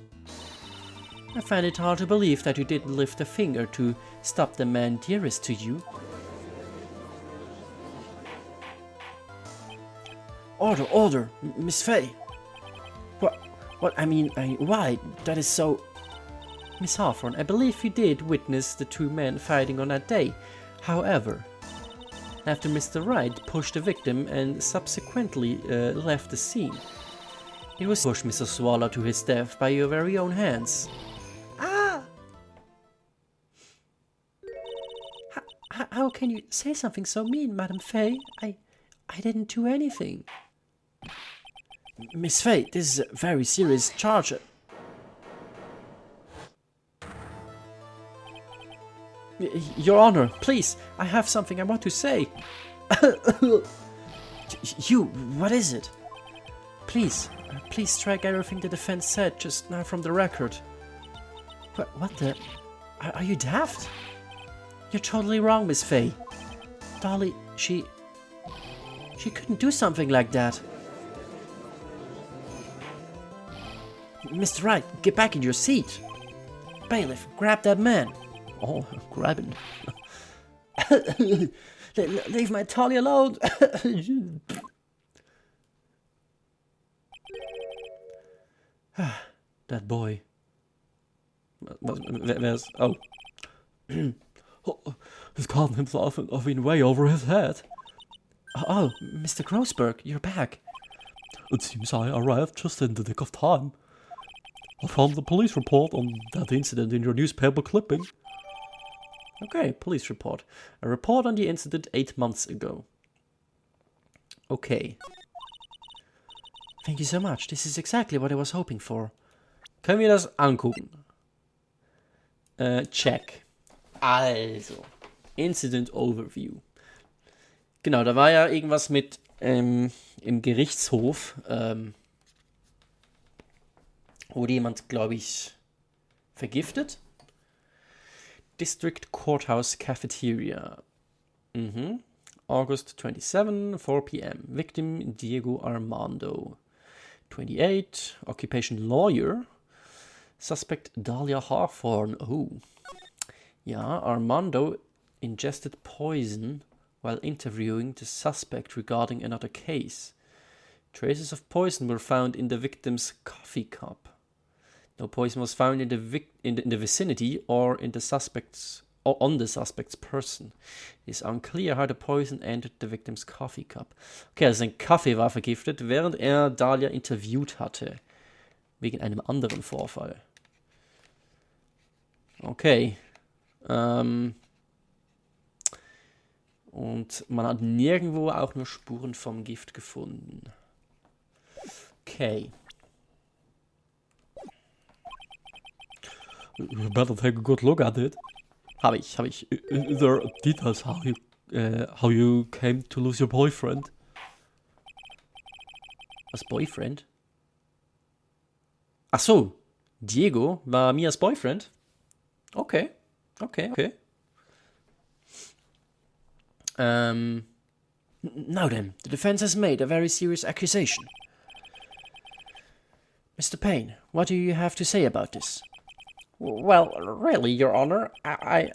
I find it hard to believe that you didn't lift a finger to stop the man dearest to you. Order, Miss Fay. I mean, why? That is so... Miss Hawthorne, I believe you did witness the two men fighting on that day. However, after Mr. Wright pushed the victim and subsequently left the scene, it was pushed Mr. Swallow to his death by your very own hands. Ah! How can you say something so mean, Madame Fay? I didn't do anything. Miss Fay, this is a very serious charge. Your Honor, please, I have something I want to say. You, what is it? Please strike everything the defense said just now from the record. What the... Are you daft? You're totally wrong, Miss Fay. Dolly, she couldn't do something like that. Mr. Wright, get back in your seat. Bailiff, grab that man. Oh, grab it. Leave my Dolly alone. That boy. There's... Oh. He's gotten himself in way over his head. Oh, Mr. Grossberg, you're back. It seems I arrived just in the nick of time. I found the police report on that incident in your newspaper clipping. Okay, police report. A report on the incident 8 months ago. Okay. Thank you so much. This is exactly what I was hoping for. Können wir das angucken? Check. Also, Incident Overview. Genau, da war ja irgendwas mit im Gerichtshof wurde jemand, glaube ich, vergiftet. District Courthouse Cafeteria. August 27, 4 p.m. Victim Diego Armando. 28, Occupation Lawyer. Suspect Dahlia Hawthorne. Oh. Ja, Armando ingested poison while interviewing the suspect regarding another case. Traces of poison were found in the victim's coffee cup. No poison was found in the vicinity or in the suspect's or on the suspect's person. It is unclear how the poison entered the victim's coffee cup. Okay, also sein Kaffee war vergiftet, während er Dahlia interviewt hatte. Wegen einem anderen Vorfall. Okay. Und man hat nirgendwo auch nur Spuren vom Gift gefunden. Okay. You better take a good look at it. Habe ich. Is there details how you came to lose your boyfriend? Was Boyfriend? Ach so, Diego war Mias Boyfriend? Okay. Now then, the defense has made a very serious accusation. Mr. Payne, what do you have to say about this? Well, really, Your Honor, I...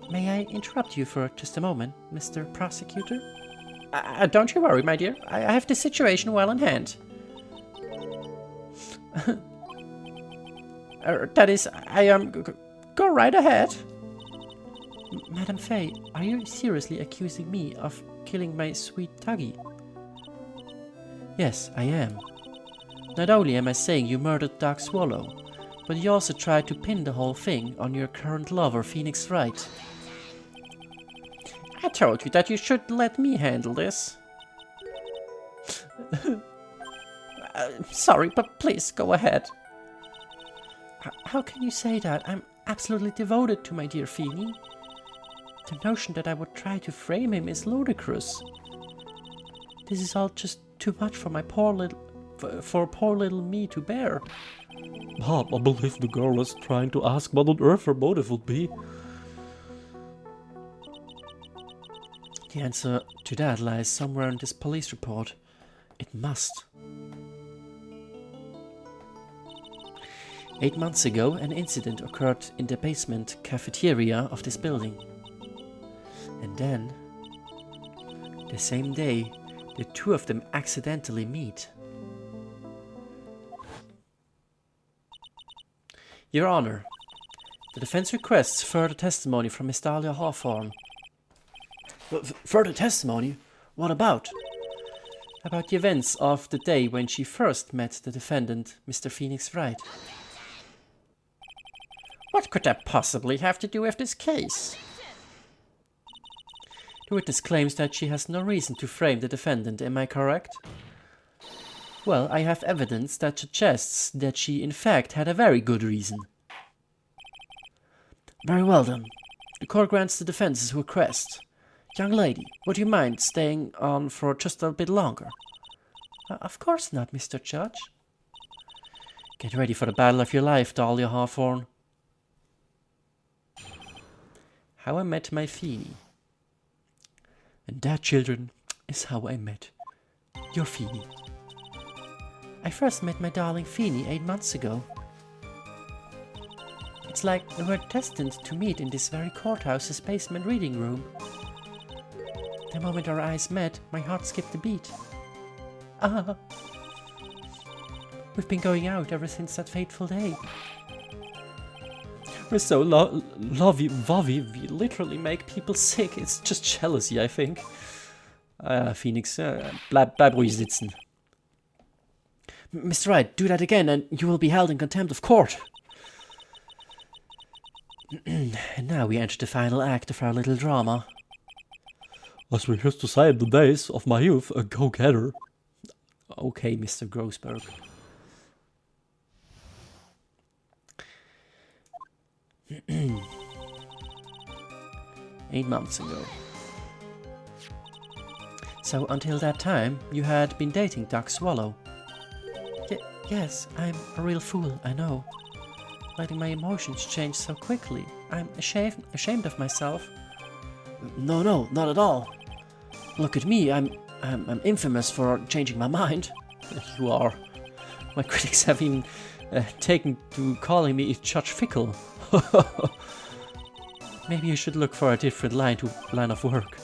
May I interrupt you for just a moment, Mr. Prosecutor? Don't you worry, my dear. I have the situation well in hand. That is, go right ahead. Madam Faye, are you seriously accusing me of killing my sweet Tuggy? Yes, I am. Not only am I saying you murdered Dark Swallow, but you also tried to pin the whole thing on your current lover, Phoenix Wright. I told you that you should let me handle this. Sorry, but please go ahead. How can you say that? I'm absolutely devoted to my dear Feeny. The notion that I would try to frame him is ludicrous. This is all just too much for my poor little me to bear. Bob, I believe the girl is trying to ask what on earth her motive would be. The answer to that lies somewhere in this police report. It must. 8 months ago, an incident occurred in the basement cafeteria of this building. And then, the same day, the two of them accidentally meet. Your Honor, the defense requests further testimony from Miss Dahlia Hawthorne. Further testimony? What about? About the events of the day when she first met the defendant, Mr. Phoenix Wright. What could that possibly have to do with this case? The witness claims that she has no reason to frame the defendant, am I correct? Well, I have evidence that suggests that she in fact had a very good reason. Very well then. The court grants the defense's request. Young lady, would you mind staying on for just a bit longer? Of course not, Mr. Judge. Get ready for the battle of your life, Dahlia Hawthorne. How I Met My Feeny. And that, children, is how I met your Feeny. I first met my darling Feeny 8 months ago. It's like we were destined to meet in this very courthouse's basement reading room. The moment our eyes met, my heart skipped a beat. Ah! We've been going out ever since that fateful day. We're so lovey-wovey, we literally make people sick. It's just jealousy, I think. Phoenix, bleib ruhig sitzen. Mr. Wright, do that again and you will be held in contempt of court. And now we enter the final act of our little drama. As we used to say in the days of my youth, a go-getter. Okay, Mr. Grossberg. Eight months ago. So until that time, you had been dating Doug Swallow? Yes, I'm a real fool, I know. Letting my emotions change so quickly. I'm ashamed of myself. No, not at all. Look at me, I'm infamous for changing my mind. You are. My critics have even taken to calling me Judge Fickle. Maybe you should look for a different line of work.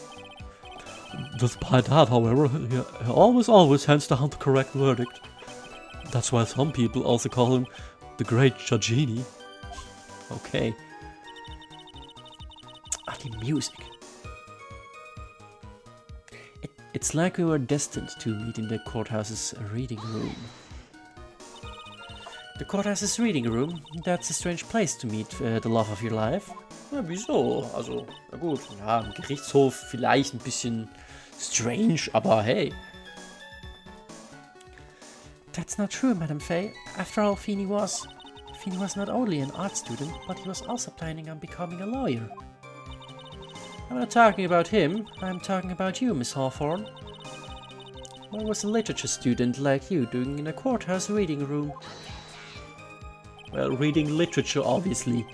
Despite that, however, he always hands down the correct verdict. That's why some people also call him the Great Judgini. Okay. The music. It's like we were destined to meet in the courthouse's reading room. The courthouse's reading room, that's a strange place to meet the love of your life. Ja, wieso? Also, na gut, ja, im Gerichtshof vielleicht ein bisschen strange, aber hey. That's not true, Madame Faye. After all, Feeny was not only an art student, but he was also planning on becoming a lawyer. I'm not talking about him, I'm talking about you, Miss Hawthorne. What was a literature student like you doing in a courthouse reading room? Well, reading literature, obviously.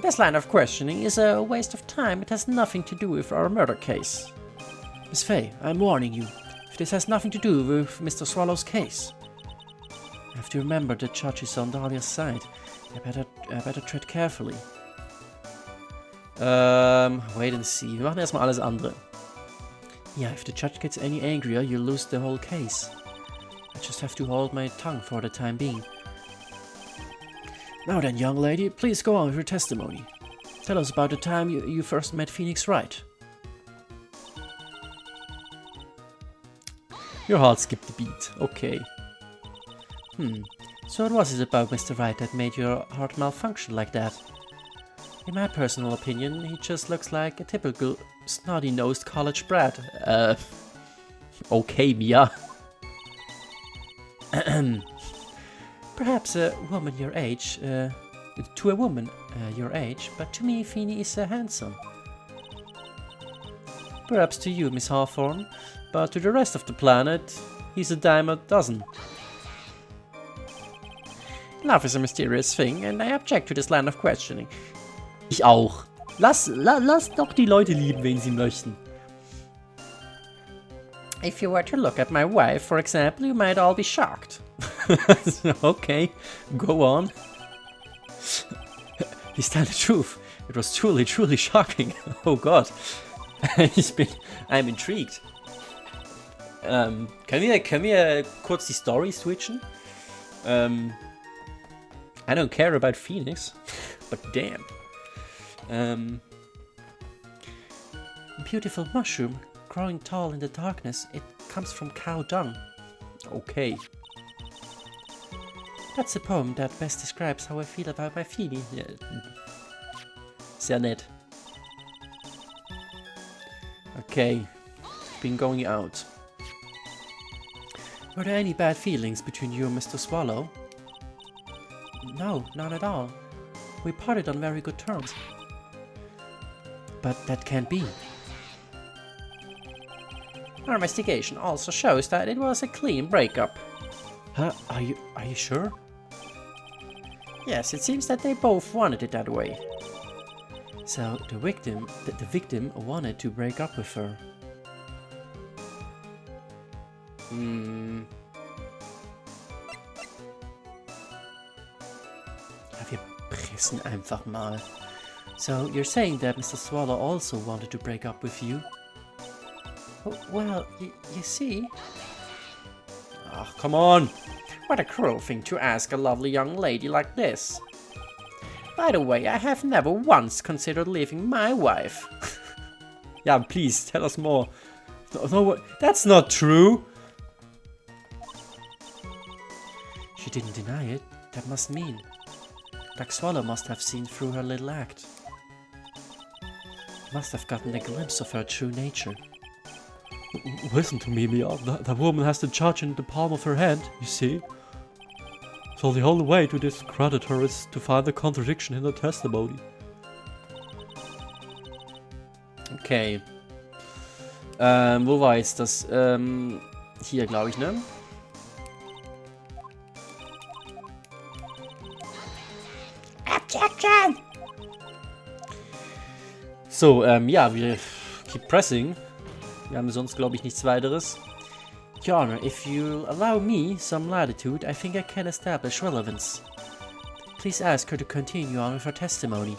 This line of questioning is a waste of time. It has nothing to do with our murder case. Miss Faye, I'm warning you. If this has nothing to do with Mr. Swallow's case. You have to remember the judge is on Dahlia's side. I better tread carefully. Wait and see. Wir machen erstmal alles andere. Yeah, if the judge gets any angrier, you'll lose the whole case. I just have to hold my tongue for the time being. Now then, young lady, please go on with your testimony. Tell us about the time you first met Phoenix Wright. Your heart skipped a beat. Okay. So what was it about Mr. Wright that made your heart malfunction like that? In my personal opinion, he just looks like a typical snotty-nosed college brat. Okay, Mia. Perhaps a woman your age, to a woman your age, but to me Feeny is handsome. Perhaps to you, Miss Hawthorne, but to the rest of the planet, he's a dime a dozen. Love is a mysterious thing, and I object to this line of questioning. Ich auch. Lass doch die Leute lieben, wen sie möchten. If you were to look at my wife, for example, you might all be shocked. Okay, go on. Is that the truth? It was truly shocking. Oh God. I'm intrigued. Können wir kurz die Story switchen? I don't care about Phoenix, but damn. Beautiful mushroom, growing tall in the darkness. It comes from cow dung. Okay. That's a poem that best describes how I feel about my Feeny. Ja. Sehr nett. Okay. Been going out. Were there any bad feelings between you and Mr. Swallow? No, none at all. We parted on very good terms. But that can't be. Our investigation also shows that it was a clean breakup. Huh? Are you sure? Yes, it seems that they both wanted it that way. So the victim wanted to break up with her. Ja, wir pressen einfach mal. So you're saying that Mr. Swallow also wanted to break up with you? Well, you see... Ach, come on! What a cruel thing to ask a lovely young lady like this. By the way, I have never once considered leaving my wife. Yeah, please, tell us more. No, that's not true! She didn't deny it. That must mean... Doug Swallow must have seen through her little act. Must have gotten a glimpse of her true nature. Listen to me, Mia. That woman has the judge in the palm of her hand, you see? So the only way to discredit her is to find a contradiction in her testimony. Okay. Wo war jetzt das? Hier, glaube ich, ne? Objection! So, ja, wir keep pressing. Wir haben sonst, glaube ich, nichts weiteres. Your Honor, if you'll allow me some latitude, I think I can establish relevance. Please ask her to continue on with her testimony.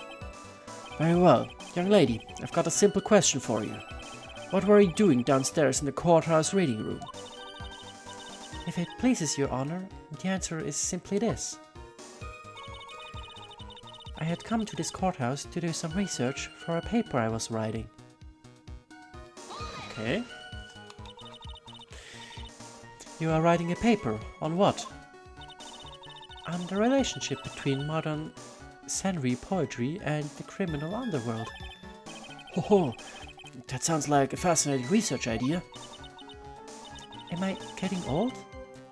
Very well. Young lady, I've got a simple question for you. What were you doing downstairs in the courthouse reading room? If it pleases Your Honor, the answer is simply this. I had come to this courthouse to do some research for a paper I was writing. Okay. You are writing a paper on what? On the relationship between modern Senri poetry and the criminal underworld. Oh, that sounds like a fascinating research idea. Am I getting old?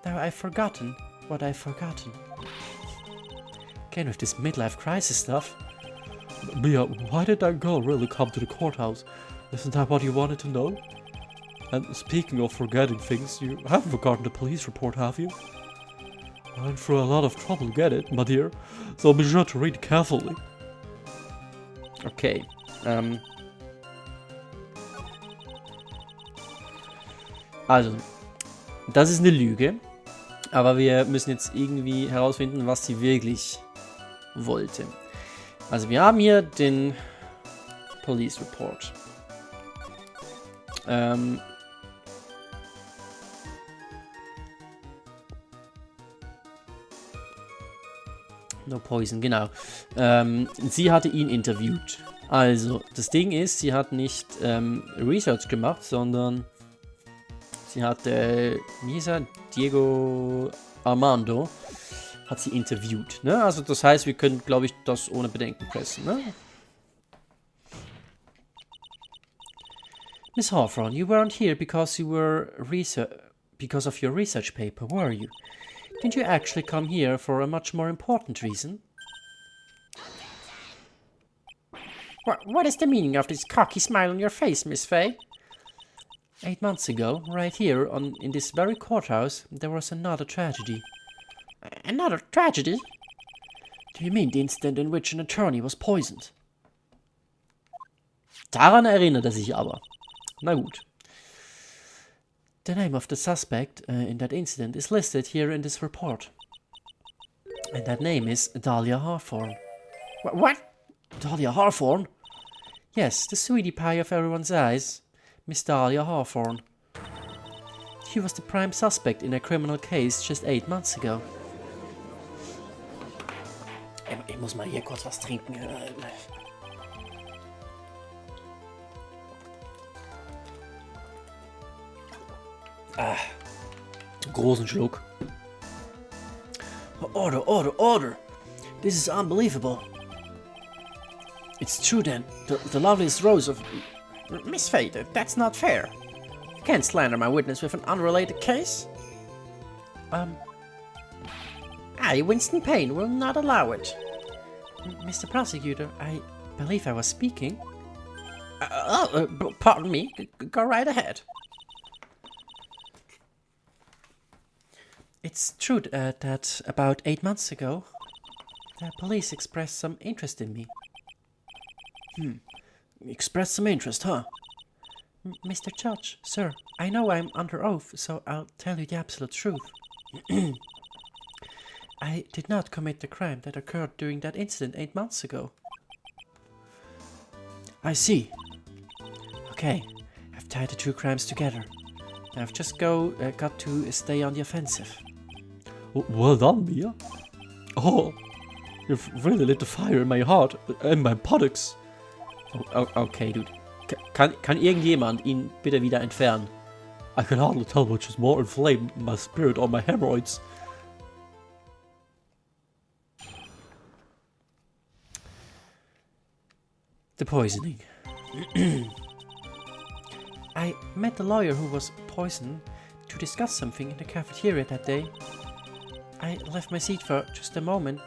Now I've forgotten what I've forgotten. Again with this midlife crisis stuff. Mia, why did that girl really come to the courthouse? Isn't that what you wanted to know? And speaking of forgetting things, you haven't forgotten the police report, have you? I went through a lot of trouble to get it, my dear, so be sure to read carefully. Okay, also, das ist eine Lüge, aber wir müssen jetzt irgendwie herausfinden, was sie wirklich wollte. Also wir haben hier den Police Report. No Poison, genau. Sie hatte ihn interviewt. Also, das Ding ist, sie hat nicht Research gemacht, sondern sie hat, wie hieß er? Diego Armando hat sie interviewt. Ne? Also, das heißt, wir können, glaube ich, das ohne Bedenken pressen. Ne? Miss Hawthorne, you weren't here because you were because of your research paper, were you? Didn't you actually come here for a much more important reason? What is the meaning of this cocky smile on your face, Miss Fay? 8 months ago, right here in this very courthouse, there was another tragedy. Another tragedy? Do you mean the incident in which an attorney was poisoned? Daran erinnert sich aber. Na gut. The name of the suspect in that incident is listed here in this report. And that name is Dahlia Hawthorne. What? Dahlia Hawthorne? Yes, the sweetie pie of everyone's eyes, Miss Dahlia Hawthorne. She was the prime suspect in a criminal case just 8 months ago. Ich muss mal hier kurz was trinken. Großen Schluck. Order! This is unbelievable. It's true then. The loveliest rose of... Miss Fay, that's not fair. You can't slander my witness with an unrelated case. Winston Payne will not allow it. Mr. Prosecutor, I believe I was speaking. Pardon me. Go right ahead. It's true that about 8 months ago, the police expressed some interest in me. Expressed some interest, huh? Mr. Judge, sir, I know I'm under oath, so I'll tell you the absolute truth. I did not commit the crime that occurred during that incident 8 months ago. I see. Okay, I've tied the two crimes together. Now I've just got to stay on the offensive. Well done, Mia. Oh, you've really lit the fire in my heart and my buttocks. Okay, dude. Kann irgendjemand ihn bitte wieder entfernen? I can hardly tell which is more inflamed, my spirit or my hemorrhoids. The poisoning. I met the lawyer who was poisoned to discuss something in the cafeteria that day. I left my seat for just a moment,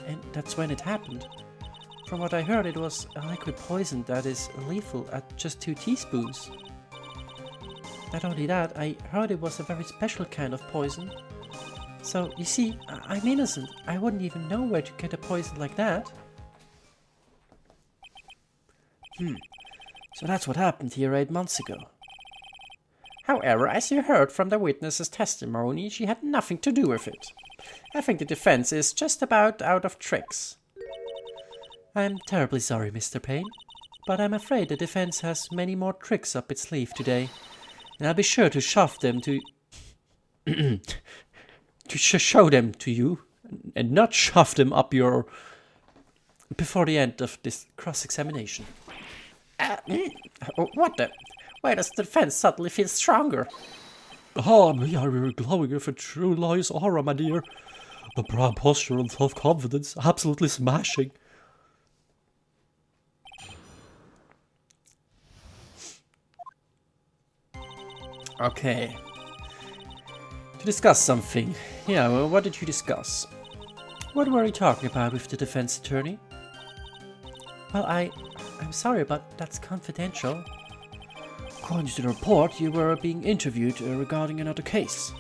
and that's when it happened. From what I heard, it was a liquid poison that is lethal at just 2 teaspoons. Not only that, I heard it was a very special kind of poison. So, you see, I'm innocent. I wouldn't even know where to get a poison like that. So that's what happened here 8 months ago. However, as you heard from the witness's testimony, she had nothing to do with it. I think the defense is just about out of tricks. I'm terribly sorry, Mr. Payne, but I'm afraid the defense has many more tricks up its sleeve today, and I'll be sure to shove them to show them to you, and not shove them up your before the end of this cross-examination. What the? Why does the defense suddenly feel stronger? Ah, me, are you glowing with a true lawyer's aura, my dear? The proud posture and self-confidence, absolutely smashing. Okay. To discuss something. Yeah, well, what did you discuss? What were you talking about with the defense attorney? Well, I'm sorry, but that's confidential. According to the report, you were being interviewed regarding another case.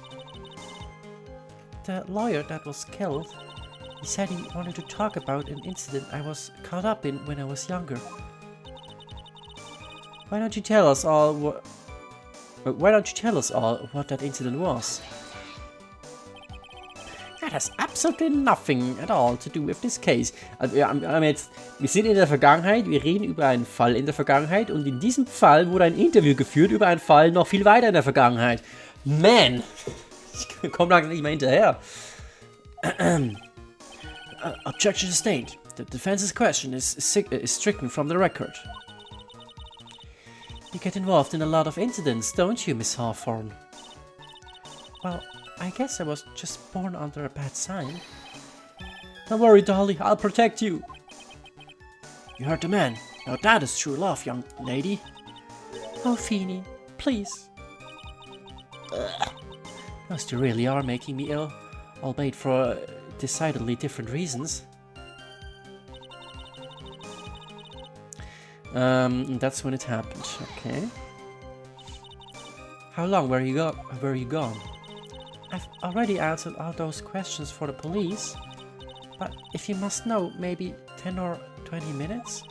The lawyer that was killed, he said he wanted to talk about an incident I was caught up in when I was younger. Why don't you tell us all what that incident was? That has absolutely nothing at all to do with this case. Also, wir sind in der Vergangenheit, wir reden über einen Fall in der Vergangenheit und in diesem Fall wurde ein Interview geführt über einen Fall noch viel weiter in der Vergangenheit. Man! Ich komme langsam nicht mehr hinterher. Objection sustained. The defense's question is stricken from the record. You get involved in a lot of incidents, don't you, Miss Hawthorne? Well, I guess I was just born under a bad sign. Don't worry, Dolly, I'll protect you. You heard the man. Now that is true love, young lady. Oh, Feeny, please. Those two really are making me ill, albeit for decidedly different reasons. That's when it happened. Okay. How long were you gone? I've already answered all those questions for the police, but if you must know, maybe 10 or 20 minutes?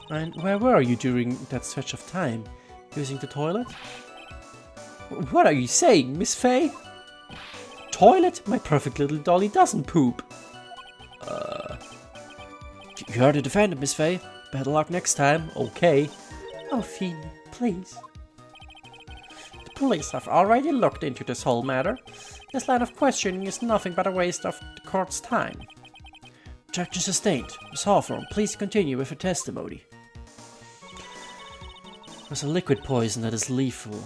And where were you during that stretch of time? Using the toilet? What are you saying, Miss Fay? Toilet? My perfect little dolly doesn't poop. You heard the defendant, Miss Fay. Better luck next time. Okay. Oh, Feeny, please. The police have already looked into this whole matter. This line of questioning is nothing but a waste of the court's time. Objection sustained. Miss Hawthorne, please continue with your testimony. There's a liquid poison that is lethal.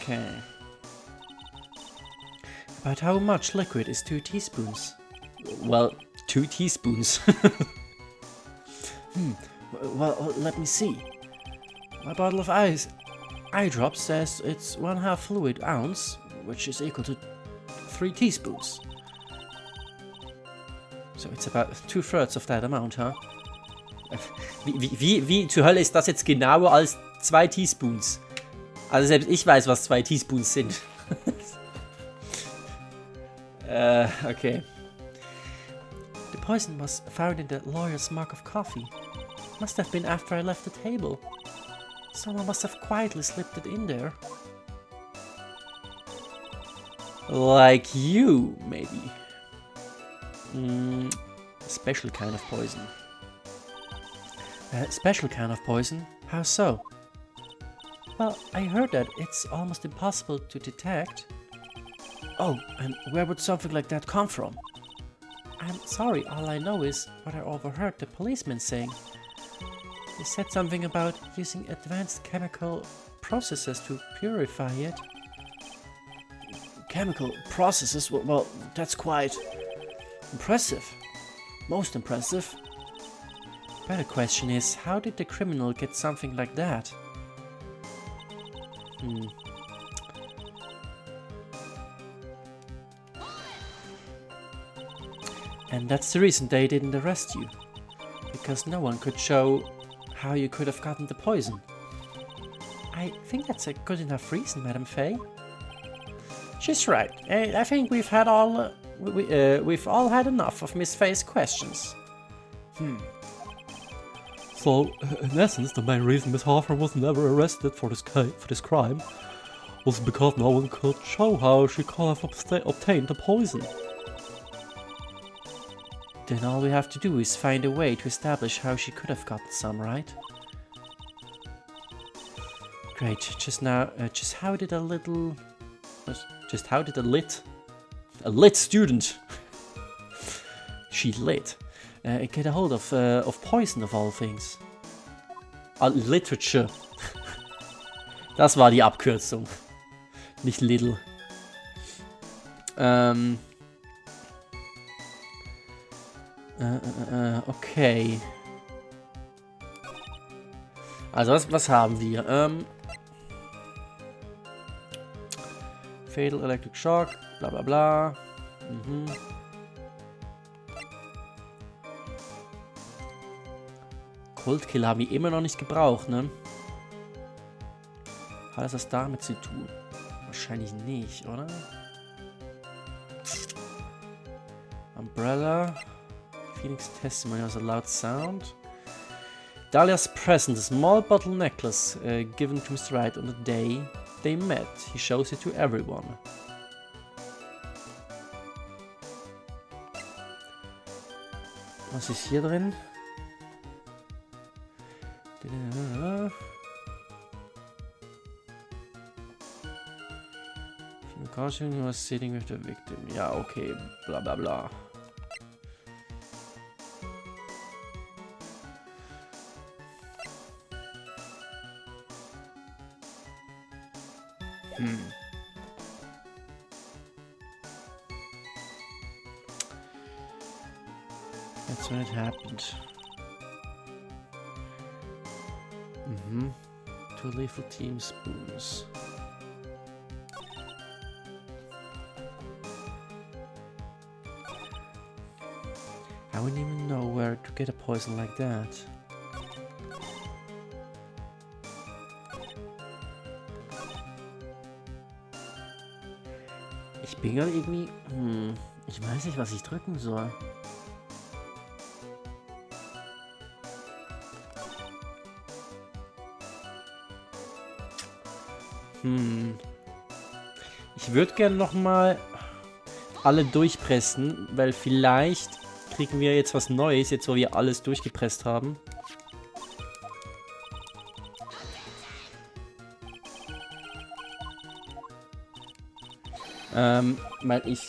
Okay. About how much liquid is 2 teaspoons? Well, 2 teaspoons. Well, let me see. My bottle of eye drops says it's 1/2 fluid ounce, which is equal to 3 teaspoons. So it's about 2/3 of that amount, huh? Wie zur Hölle ist das jetzt genauer als 2 Teaspoons? Also selbst ich weiß, was 2 Teaspoons sind. Okay. The poison was found in the lawyer's mug of coffee. Must have been after I left the table. Someone must have quietly slipped it in there. Like you, maybe. Special kind of poison. Special kind of poison? How so? Well, I heard that it's almost impossible to detect. Oh, and where would something like that come from? I'm sorry, all I know is what I overheard the policeman saying. They said something about using advanced chemical processes to purify it. Chemical processes? Well, that's quite impressive. Most impressive. But the question is, how did the criminal get something like that? And that's the reason they didn't arrest you. Because no one could show how you could have gotten the poison. I think that's a good enough reason, Madam Faye. She's right. I think we've all had enough of Miss Faye's questions. So, in essence, the main reason Miss Hoffe was never arrested for this crime was because no one could show how she could have obtained the poison. Then all we have to do is find a way to establish how she could have gotten some, right? Great. Just how did a lit student she lit get a hold of poison of all things? Literature. Das war die Abkürzung. Nicht little. Okay. Also was haben wir? Fatal Electric Shock, bla bla bla. Cold-Kill haben wir immer noch nicht gebraucht, ne? Hat das was damit zu tun? Wahrscheinlich nicht, oder? Umbrella. Phoenix Testimony has a loud sound. Dahlia's present, a small bottle necklace given to Mr. Wright on the day they met. He shows it to everyone. Was ist hier drin? Caution, he was sitting with the victim. Ja, okay, bla bla bla. That's when it happened. Two lethal team spoons. I wouldn't even know where to get a poison like that. Ich bin gerade irgendwie... ich weiß nicht, was ich drücken soll. Ich würde gerne nochmal alle durchpressen, weil vielleicht kriegen wir jetzt was Neues, jetzt wo wir alles durchgepresst haben. Weil ich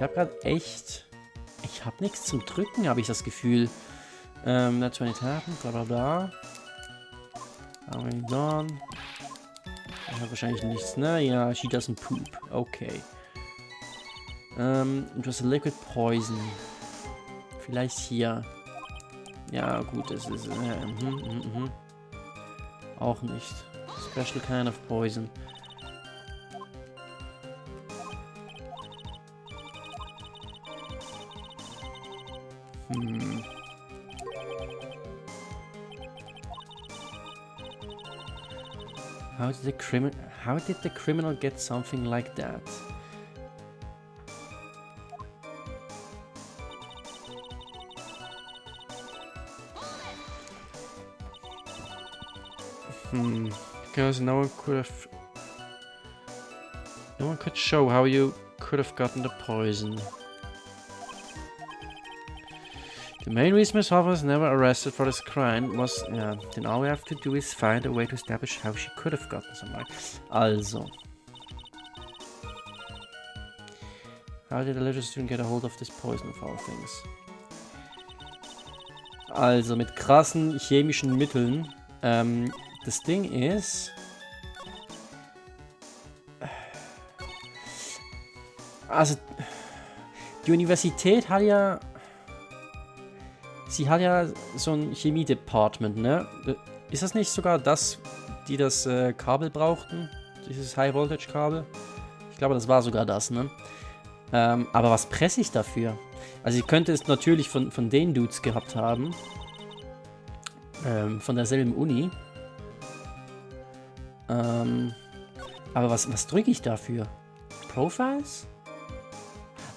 habe gerade echt... Ich habe nichts zum Drücken, habe ich das Gefühl. That's when it happened, bla bla bla. Already done. Ich habe wahrscheinlich nichts, ne? Ja, she doesn't poop. Okay. It was a liquid poison. Vielleicht hier. Ja, gut, es ist... Auch nicht. Special kind of poison. How did the criminal get something like that? Because no one could show how you could have gotten the poison. The main reason Miss Hoffe was never arrested for this crime was, then all we have to do is find a way to establish how she could have gotten some. Also. How did the little student get a hold of this poison of all things? Also, mit krassen chemischen Mitteln. Das Ding ist... Also, die Universität hat ja... Sie hat ja so ein Chemie-Department, ne? Ist das nicht sogar das, die das Kabel brauchten? Dieses High-Voltage-Kabel? Ich glaube, das war sogar das, ne? Aber was presse ich dafür? Also ich könnte es natürlich von den Dudes gehabt haben. Von derselben Uni. Aber was drücke ich dafür? Profiles?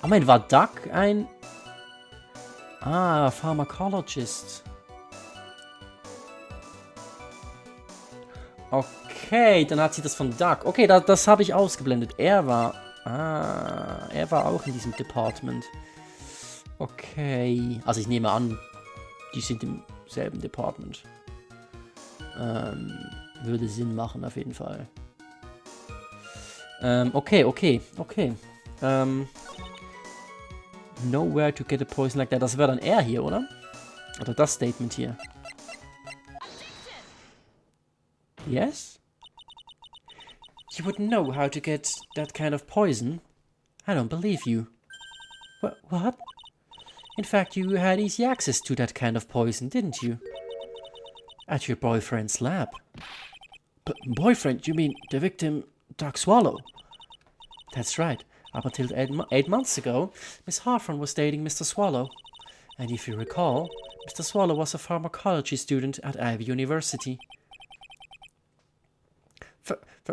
Oh mein, war Duck ein... Ah, Pharmacologist. Okay, dann hat sie das von Duck. Okay, das habe ich ausgeblendet. Er war auch in diesem Department. Okay. Also ich nehme an, die sind im selben Department. Würde Sinn machen, auf jeden Fall. Okay. Nowhere to get a poison like that. Das wäre dann er hier, oder? Oder das Statement hier. Yes? You wouldn't know how to get that kind of poison? I don't believe you. What? In fact, you had easy access to that kind of poison, didn't you? At your boyfriend's lab. Boyfriend? You mean the victim, Doc Swallow? That's right. Up until 8 months ago, Miss Hawthorne was dating Mr. Swallow. And if you recall, Mr. Swallow was a pharmacology student at Ivy University.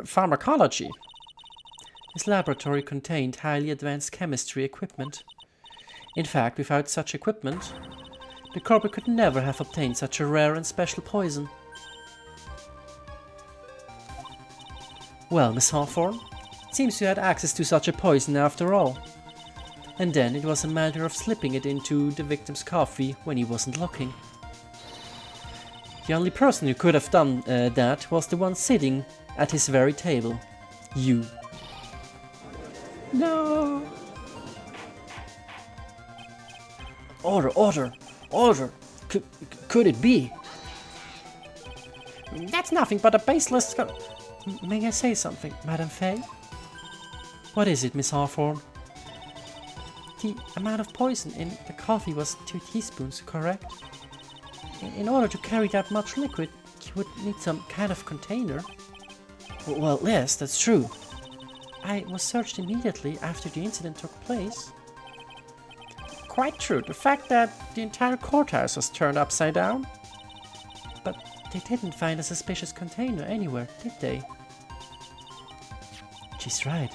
Pharmacology? His laboratory contained highly advanced chemistry equipment. In fact, without such equipment, the corporate could never have obtained such a rare and special poison. Well, Miss Hawthorne, it seems you had access to such a poison after all. And then it was a matter of slipping it into the victim's coffee when he wasn't looking. The only person who could have done that was the one sitting at his very table. You. No. Order. Could it be? That's nothing but a baseless... May I say something, Madame Faye? What is it, Miss Hawthorne? The amount of poison in the coffee was 2 teaspoons, correct? In order to carry that much liquid, you would need some kind of container. Well, yes, that's true. I was searched immediately after the incident took place. Quite true. The fact that the entire courthouse was turned upside down. But they didn't find a suspicious container anywhere, did they? She's right.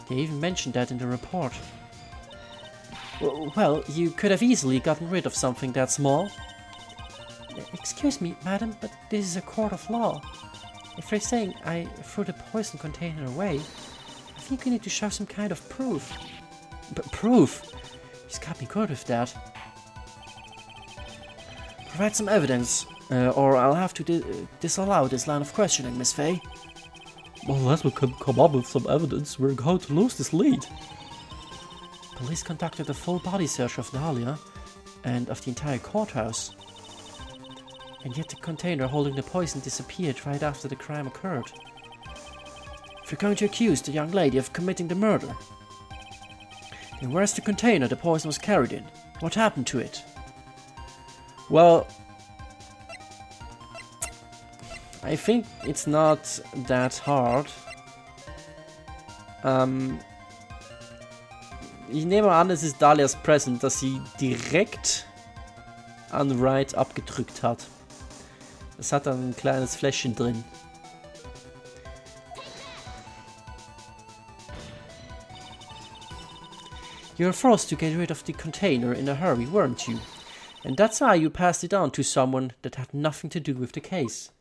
They even mentioned that in the report. Well, you could have easily gotten rid of something that small. Excuse me, madam, but this is a court of law. If they're saying I threw the poison container away, I think you need to show some kind of proof. But proof? He's got me good with that. Provide some evidence, or I'll have to disallow this line of questioning, Miss Faye. Unless we can come up with some evidence, we're going to lose this lead. Police conducted a full body search of Dahlia and of the entire courthouse. And yet the container holding the poison disappeared right after the crime occurred. If you're going to accuse the young lady of committing the murder, then where's the container the poison was carried in? What happened to it? Well, I think it's not that hard. Ich nehme an, es ist Dahlias Present, dass sie direkt an Wright abgedrückt hat. Es hat dann ein kleines Fläschchen drin. You were forced to get rid of the container in a hurry, weren't you? And that's why you passed it on to someone that had nothing to do with the case.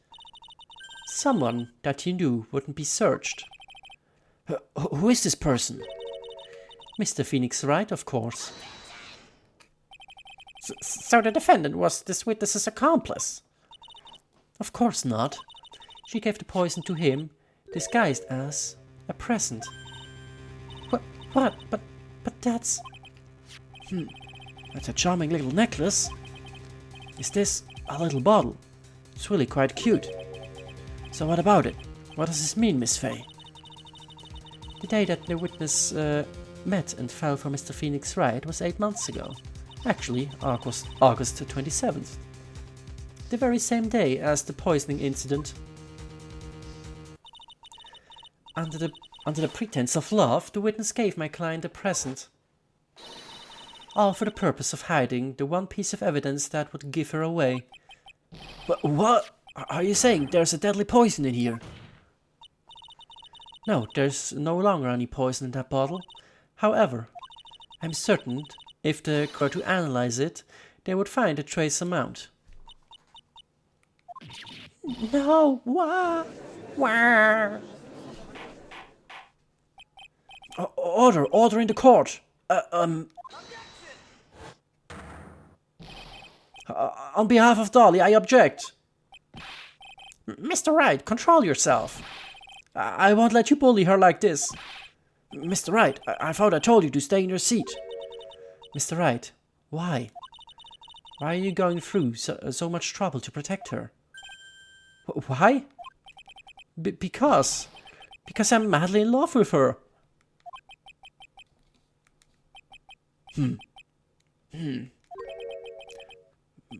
Someone that you knew wouldn't be searched. Who is this person? Mr. Phoenix Wright, of course. So the defendant was this witness's accomplice? Of course not. She gave the poison to him, disguised as a present. What? But that's... That's a charming little necklace. Is this a little bottle? It's really quite cute. So what about it? What does this mean, Miss Faye? The day that the witness met and fell for Mr. Phoenix Wright was 8 months ago. Actually, August 27th. The very same day as the poisoning incident. Under the pretense of love, the witness gave my client a present. All for the purpose of hiding the one piece of evidence that would give her away. What? Are you saying there's a deadly poison in here? No, there's no longer any poison in that bottle. However, I'm certain if they were to analyze it, they would find a trace amount. No, wah, wah. Order in the court. On behalf of Dolly, I object. Mr. Wright, control yourself. I won't let you bully her like this. Mr. Wright, I thought I told you to stay in your seat. Mr. Wright, why? Why are you going through so much trouble to protect her? Why? Because I'm madly in love with her.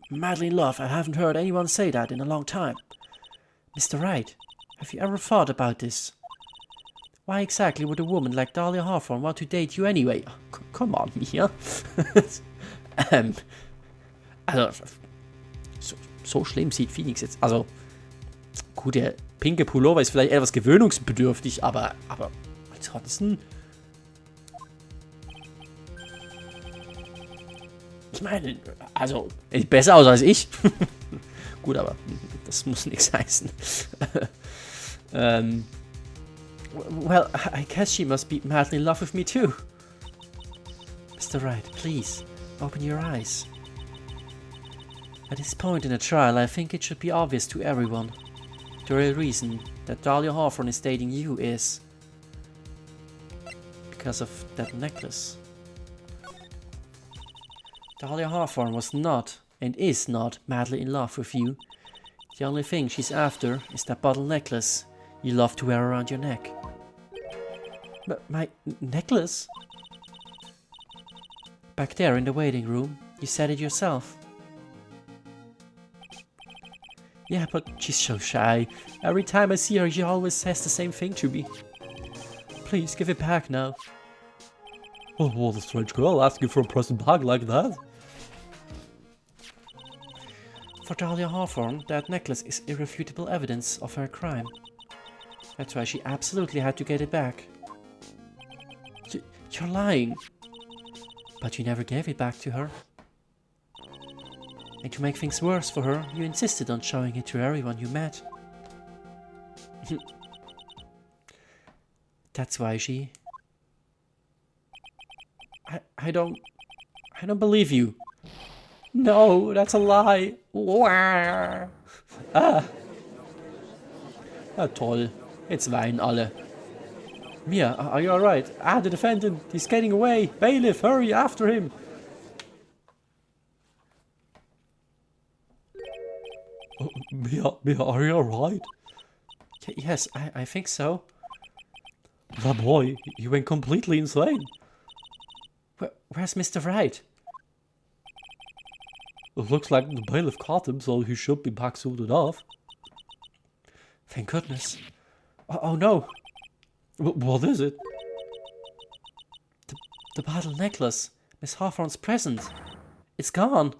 Madly in love, I haven't heard anyone say that in a long time. Mr. Wright, have you ever thought about this? Why exactly would a woman like Dahlia Hawthorne want to date you anyway? Oh, come on, Mia. Also, so schlimm sieht Phoenix jetzt. Also, gut, der pinke Pullover ist vielleicht etwas gewöhnungsbedürftig, aber ansonsten. Ich meine, also, sieht besser aus als ich. Gut, aber das muss nichts heißen. Well, I guess she must be madly in love with me too. Mr. Wright, please, open your eyes. At this point in the trial, I think it should be obvious to everyone. The real reason that Dahlia Hawthorne is dating you is because of that necklace. Dahlia Hawthorne was not and is not madly in love with you. The only thing she's after is that bottle necklace you love to wear around your neck. But my necklace? Back there in the waiting room, you said it yourself. Yeah, but she's so shy. Every time I see her, she always says the same thing to me. Please give it back now. Oh, what a strange girl asking for a present back like that. For Dahlia Hawthorne, that necklace is irrefutable evidence of her crime. That's why she absolutely had to get it back. You're lying. But you never gave it back to her. And to make things worse for her, you insisted on showing it to everyone you met. That's why she... I don't believe you. No, that's a lie. Ah, toll. Jetzt weinen alle. Mia, are you alright? The defendant, he's getting away. Bailiff, hurry, after him. Mia, are you alright? Yes, I think so. That boy, he went completely insane. Where's Mr. Wright? It looks like the bailiff caught him, so he should be back soon enough. Thank goodness. Oh no. What is it? The bottle necklace. Miss Hawthorne's present. It's gone.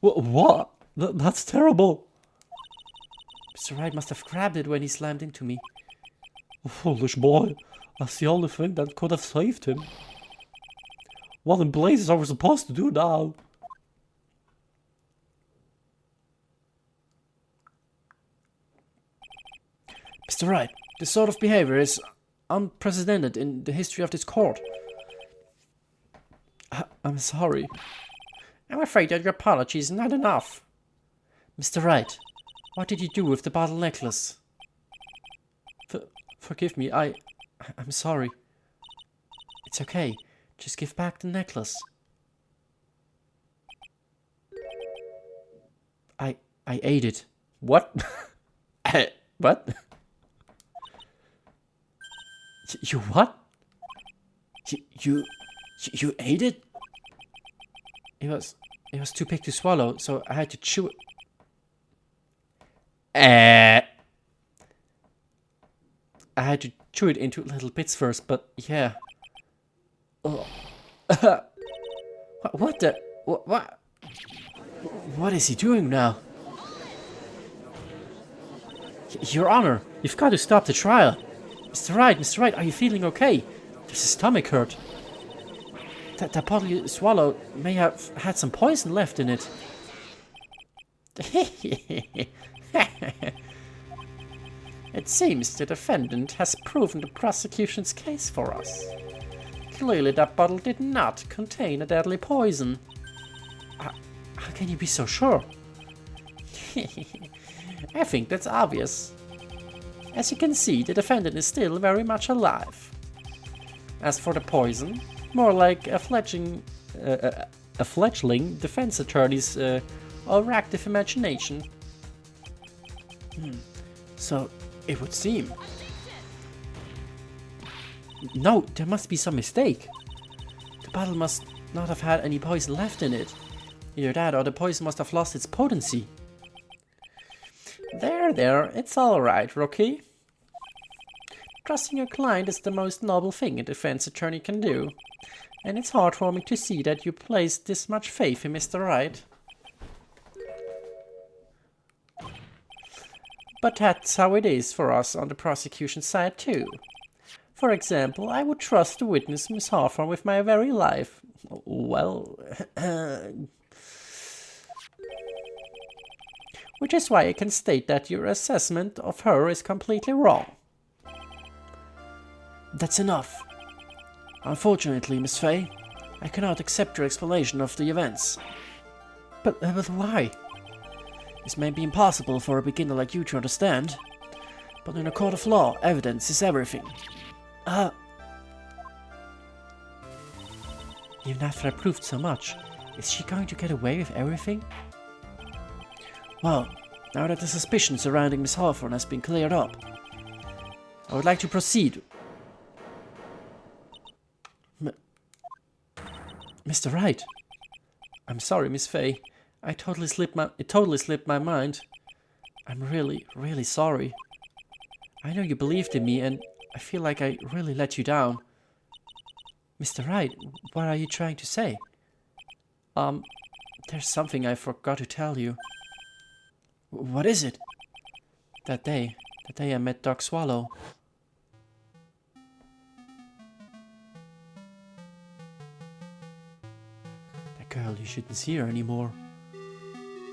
What? That's terrible. Mr. Wright must have grabbed it when he slammed into me. Foolish boy. That's the only thing that could have saved him. What in blazes are we supposed to do now? Mr. Wright, this sort of behavior is unprecedented in the history of this court. I'm sorry. I'm afraid that your apology is not enough. Mr. Wright, what did you do with the bottle necklace? Forgive me, I'm sorry. It's okay. Just give back the necklace. I ate it. What? What? You what? You ate it? It was too big to swallow, so I had to chew it. I had to chew it into little bits first, but yeah. Oh. What the? What? What is he doing now? Your Honor, you've got to stop the trial. Mr. Wright, are you feeling okay? Does his stomach hurt? That bottle you swallowed may have had some poison left in it. It seems the defendant has proven the prosecution's case for us. Clearly that bottle did not contain a deadly poison. How can you be so sure? I think that's obvious. As you can see, the defendant is still very much alive. As for the poison, more like a fledgling defense attorney's overactive imagination. So, it would seem. No, there must be some mistake. The bottle must not have had any poison left in it. Either that or the poison must have lost its potency. There, it's alright, rookie. Trusting your client is the most noble thing a defense attorney can do. And it's heartwarming to see that you placed this much faith in Mr. Wright. But that's how it is for us on the prosecution side too. For example, I would trust the witness, Miss Hawthorne, with my very life. Well, which is why I can state that your assessment of her is completely wrong. That's enough. Unfortunately, Miss Fay, I cannot accept your explanation of the events. But why? This may be impossible for a beginner like you to understand, but in a court of law, evidence is everything. Even after I proved so much, is she going to get away with everything? Well, now that the suspicion surrounding Miss Hawthorne has been cleared up, I would like to proceed. Mr. Wright, I'm sorry, Miss Fay. It totally slipped my mind. I'm really, really sorry. I know you believed in me, and I feel like I really let you down. Mr. Wright, what are you trying to say? There's something I forgot to tell you. What is it? That day I met Doc Swallow. That girl, you shouldn't see her anymore.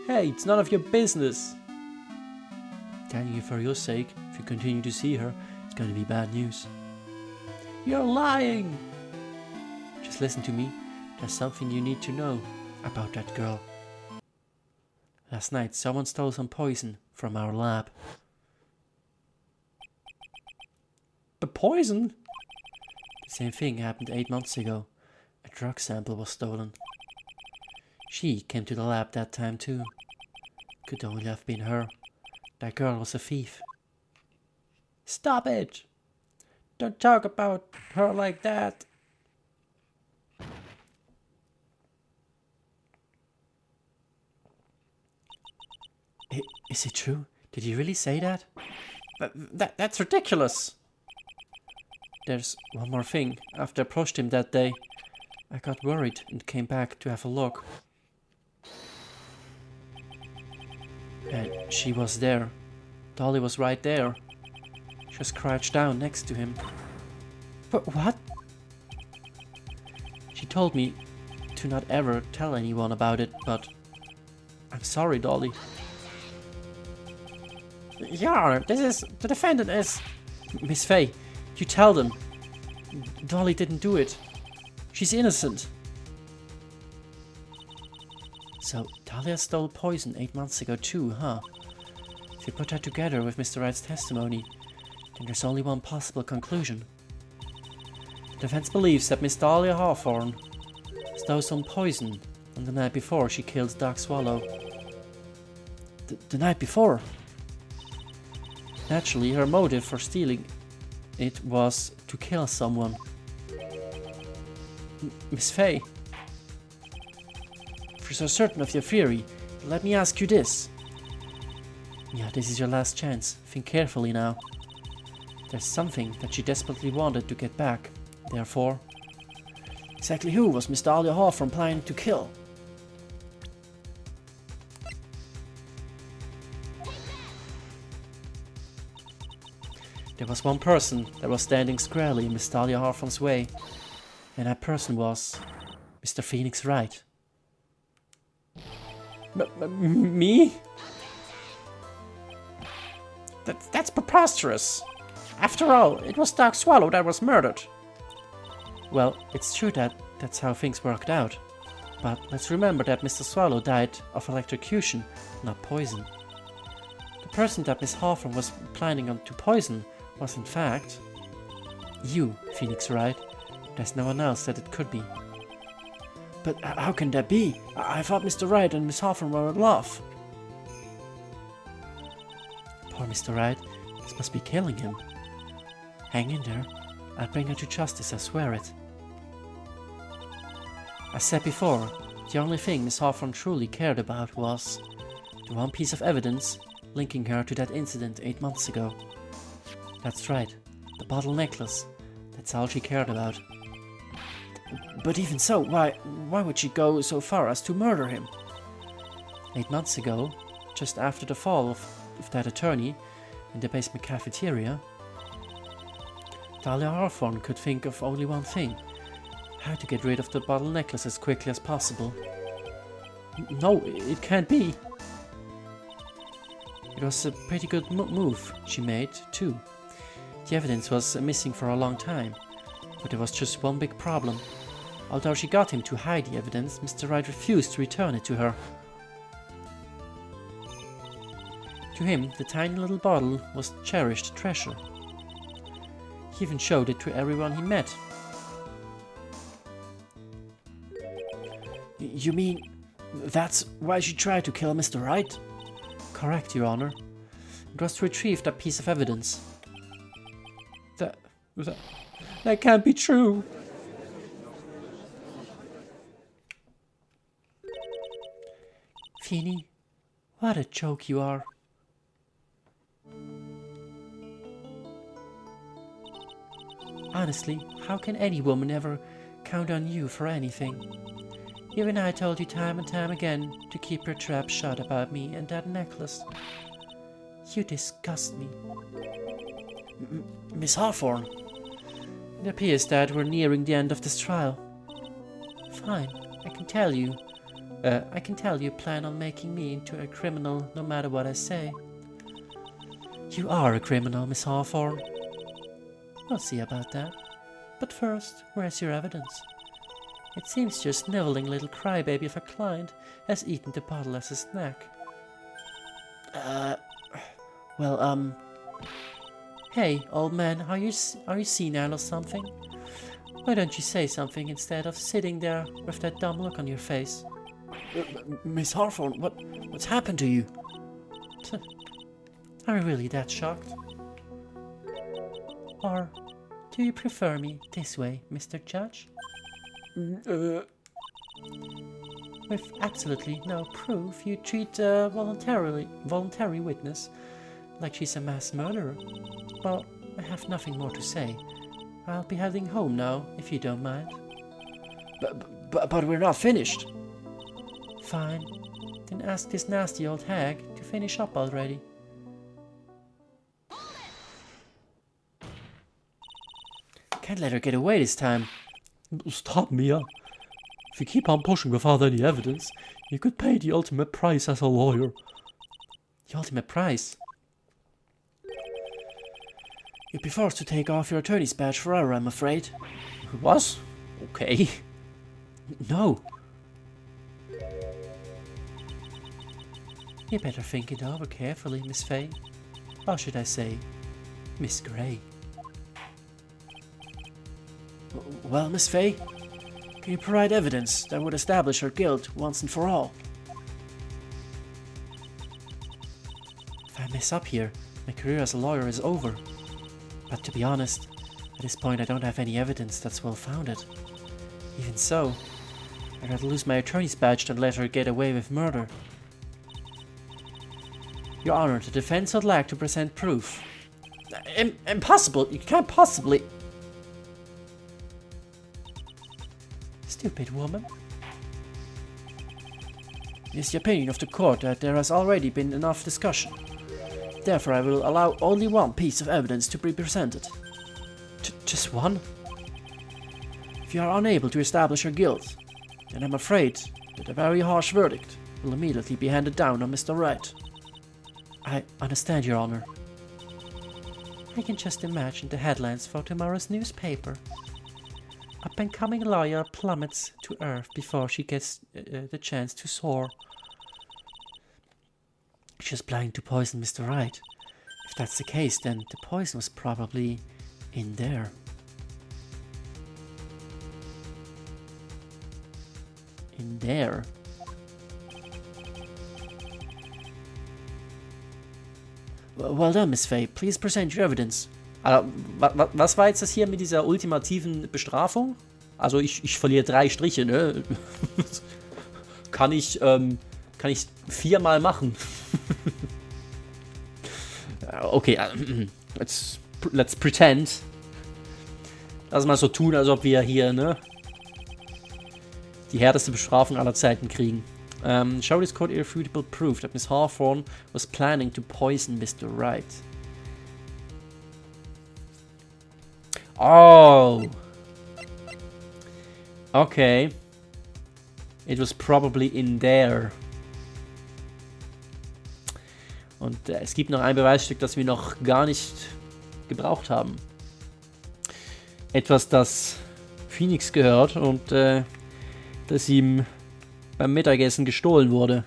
Hey, it's none of your business. Telling you for your sake, if you continue to see her, it's going to be bad news. You're lying! Just listen to me. There's something you need to know about that girl. Last night, someone stole some poison from our lab. But poison? The same thing happened 8 months ago. A drug sample was stolen. She came to the lab that time too. Could only have been her. That girl was a thief. Stop it! Don't talk about her like that. Is it true? Did you really say that? That's ridiculous. There's one more thing. After I approached him that day, I got worried and came back to have a look. And she was there. Dolly was right there. She was crouched down next to him. But what? She told me to not ever tell anyone about it, but I'm sorry, Dolly. Yeah, the defendant is... Miss Fay, you tell them. Dolly didn't do it. She's innocent. So, Dahlia stole poison 8 months ago too, huh? If you put that together with Mr. Wright's testimony, then there's only one possible conclusion. The defense believes that Miss Dahlia Hawthorne stole some poison on the night before she killed Doc Swallow. The night before? Naturally, her motive for stealing it was to kill someone. Miss Fay, if you're so certain of your theory, let me ask you this. Yeah, this is your last chance. Think carefully now. There's something that she desperately wanted to get back. Therefore, exactly who was Miss Dahlia Hawthorne planning to kill? There was one person that was standing squarely in Miss Dahlia Harfon's way, and that person was Mr. Phoenix Wright. Me? That's preposterous. After all, it was Dark Swallow that was murdered. Well, it's true that that's how things worked out. But let's remember that Mr. Swallow died of electrocution, not poison. The person that Miss Hawthorne was planning on to poison was in fact you, Phoenix Wright. There's no one else that it could be. But how can that be? I thought Mr. Wright and Miss Hawthorne were in love. Poor Mr. Wright. This must be killing him. Hang in there. I'll bring her to justice, I swear it. As said before, the only thing Miss Hawthorne truly cared about was the one piece of evidence linking her to that incident 8 months ago. That's right, the bottle necklace. That's all she cared about. But even so, why would she go so far as to murder him? 8 months ago, just after the fall of that attorney in the basement cafeteria, Dahlia Hawthorne could think of only one thing: how to get rid of the bottle necklace as quickly as possible. No, it can't be. It was a pretty good move she made, too. The evidence was missing for a long time, but there was just one big problem. Although she got him to hide the evidence, Mr. Wright refused to return it to her. To him, the tiny little bottle was cherished treasure. He even showed it to everyone he met. You mean that's why she tried to kill Mr. Wright? Correct, Your Honor. It was to retrieve that piece of evidence. That can't be true. Feeny, what a joke you are. Honestly, how can any woman ever count on you for anything? Even I told you time and time again to keep your trap shut about me and that necklace. You disgust me. Miss Hawthorne. It appears that we're nearing the end of this trial. Fine, I can tell you plan on making me into a criminal no matter what I say. You are a criminal, Miss Hawthorne. We'll see about that. But first, where's your evidence? It seems your sniveling little crybaby of a client has eaten the bottle as a snack. Hey, old man, are you senile or something? Why don't you say something instead of sitting there with that dumb look on your face? Miss Hawthorne, what's happened to you? Are you really that shocked? Or do you prefer me this way, Mr. Judge? With absolutely no proof, you treat a voluntary witness like she's a mass murderer. Well, I have nothing more to say. I'll be heading home now, if you don't mind. But we're not finished. Fine. Then ask this nasty old hag to finish up already. Can't let her get away this time. Stop, Mia. If you keep on pushing without any evidence, you could pay the ultimate price as a lawyer. The ultimate price? You'd be forced to take off your attorney's badge forever, I'm afraid. What? Okay. No. You better think it over carefully, Miss Fay. Or should I say, Miss Grey. Well, Miss Fay, can you provide evidence that would establish her guilt once and for all? If I mess up here, my career as a lawyer is over. But to be honest, at this point I don't have any evidence that's well-founded. Even so, I'd rather lose my attorney's badge than let her get away with murder. Your Honor, the defense would like to present proof. Impossible! You can't possibly... Stupid woman. It is the opinion of the court that there has already been enough discussion. Therefore, I will allow only one piece of evidence to be presented. Just one? If you are unable to establish your guilt, then I'm afraid that a very harsh verdict will immediately be handed down on Mr. Wright. I understand, Your Honor. I can just imagine the headlines for tomorrow's newspaper. Up-and-coming lawyer plummets to earth before she gets the chance to soar. She was planning to poison Mr. Wright. If that's the case, then the poison was probably in there. In there? Well done, Miss Fay. Please present your evidence. Was war jetzt das hier mit dieser ultimativen Bestrafung? Also ich verliere 3 Striche, ne? Kann ich 4-mal machen. Okay, let's pretend. Lass mal so tun, als ob wir hier, ne? Die härteste Bestrafung aller Zeiten kriegen. Show this court irrefutable proof that Miss Hawthorne was planning to poison Mr. Wright. Oh. Okay. It was probably in there. Und es gibt noch ein Beweisstück, das wir noch gar nicht gebraucht haben. Etwas, das Phoenix gehört und das ihm beim Mittagessen gestohlen wurde.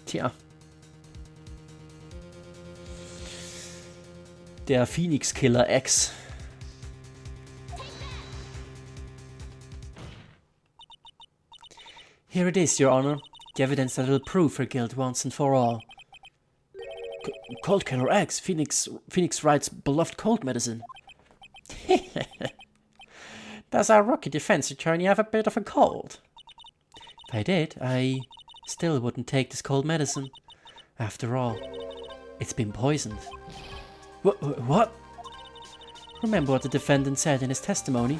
Tja. Der Phoenix Killer X. Here it is, Your Honor. The evidence that will prove her guilt once and for all. Cold Killer X, Phoenix Wright's beloved cold medicine. Does our rookie defense attorney have a bit of a cold? If I did, I still wouldn't take this cold medicine. After all, it's been poisoned. What? Remember what the defendant said in his testimony?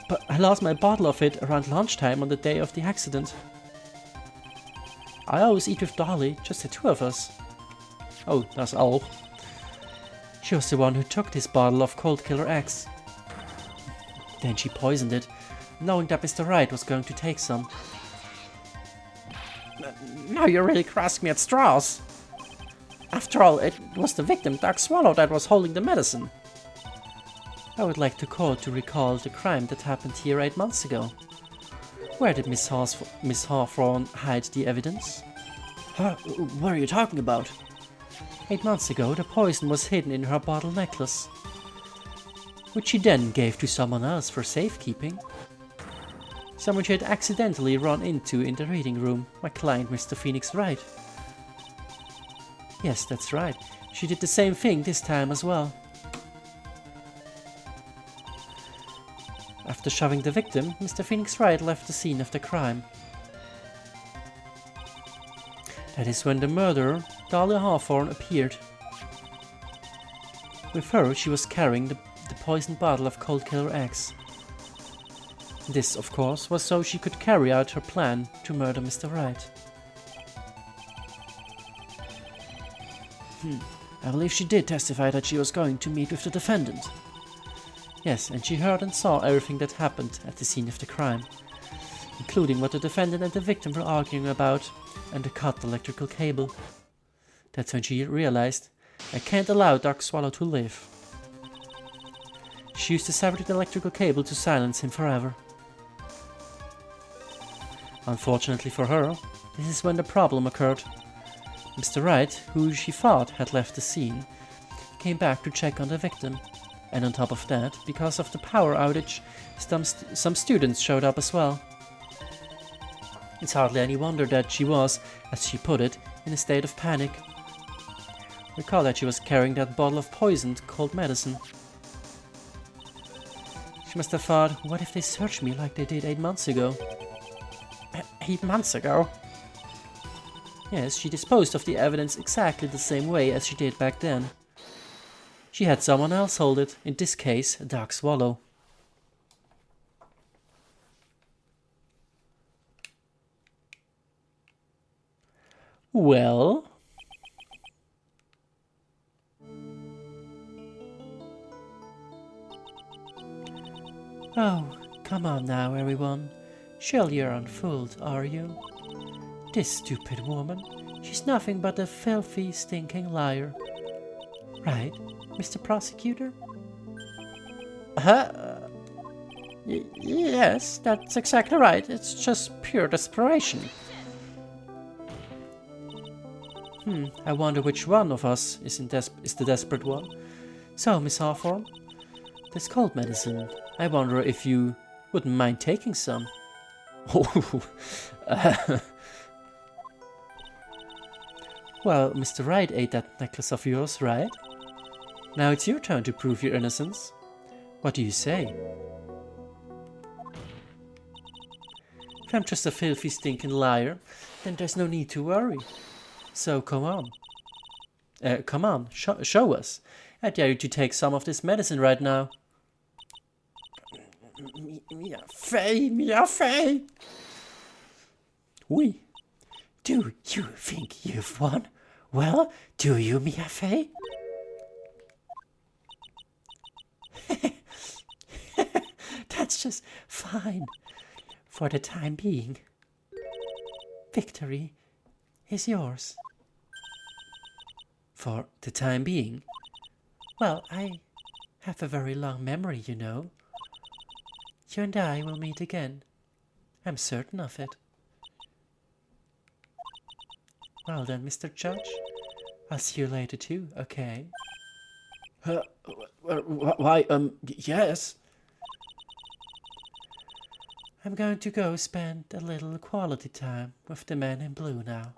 But I lost my bottle of it around lunchtime on the day of the accident. I always eat with Dolly, just the two of us. Oh, das auch. She was the one who took this bottle of Cold Killer X. Then she poisoned it, knowing that Mr. Wright was going to take some. Now you're really grasping at straws. After all, it was the victim, Dark Swallow, that was holding the medicine. I would like the court to recall the crime that happened here 8 months ago. Where did Miss Hawthorne hide the evidence? What are you talking about? 8 months ago, the poison was hidden in her bottle necklace, which she then gave to someone else for safekeeping. Someone she had accidentally run into in the reading room, my client Mr. Phoenix Wright. Yes, that's right. She did the same thing this time as well. After shoving the victim, Mr. Phoenix Wright left the scene of the crime. That is when the murderer, Dahlia Hawthorne, appeared. With her, she was carrying the poisoned bottle of Cold Killer X. This, of course, was so she could carry out her plan to murder Mr. Wright. I believe she did testify that she was going to meet with the defendant. Yes, and she heard and saw everything that happened at the scene of the crime, including what the defendant and the victim were arguing about and the cut electrical cable. That's when she realized, I can't allow Dark Swallow to live. She used the severed electrical cable to silence him forever. Unfortunately for her, this is when the problem occurred. Mr. Wright, who she thought had left the scene, came back to check on the victim. And on top of that, because of the power outage, some students showed up as well. It's hardly any wonder that she was, as she put it, in a state of panic. Recall that she was carrying that bottle of poisoned cold medicine. She must have thought, what if they searched me like they did 8 months ago? 8 months ago? Yes, she disposed of the evidence exactly the same way as she did back then. She had someone else hold it, in this case, a Dark Swallow. Well? Oh, come on now, everyone. Surely you're unfooled, are you? This stupid woman, she's nothing but a filthy, stinking liar. Right, Mr. Prosecutor? Yes, that's exactly right. It's just pure desperation. I wonder which one of us is the desperate one. So, Miss Hawthorne, this cold medicine, I wonder if you wouldn't mind taking some. Oh, well, Mr. Wright ate that necklace of yours, right? Now it's your turn to prove your innocence. What do you say? If I'm just a filthy, stinking liar, then there's no need to worry. So come on. Come on, show us. I dare you to take some of this medicine right now. Mia Fey. Oui. Do you think you've won? Well, do you, Mia Fey? That's just fine. For the time being. Victory is yours. For the time being? Well, I have a very long memory, you know. You and I will meet again. I'm certain of it. Well then, Mr. Judge, I'll see you later too, okay? Why, yes. I'm going to go spend a little quality time with the man in blue now.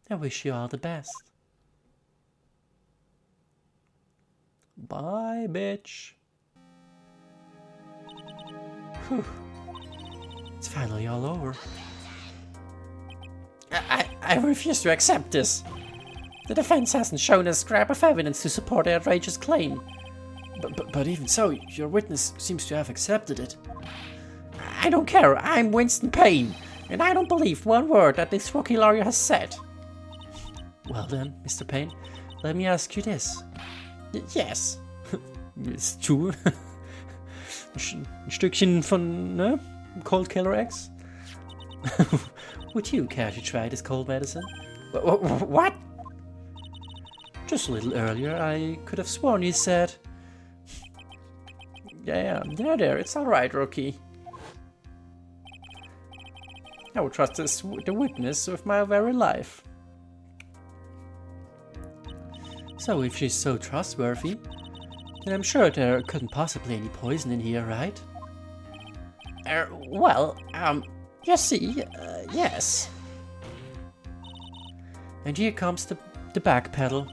I wish you all the best. Bye, bitch. Whew. It's finally all over. I refuse to accept this. The defense hasn't shown a scrap of evidence to support the outrageous claim. But even so, your witness seems to have accepted it. I don't care. I'm Winston Payne, and I don't believe one word that this rookie lawyer has said. Well then, Mr. Payne, let me ask you this. Yes. Ist du ein Stückchen von, ne? Cold Killer X? Would you care to try this cold medicine? What? Just a little earlier, I could have sworn you said... Yeah, there, it's alright, rookie. I would trust the witness with my very life. So if she's so trustworthy, then I'm sure there couldn't possibly any poison in here, right? You see, yes. And here comes the back pedal.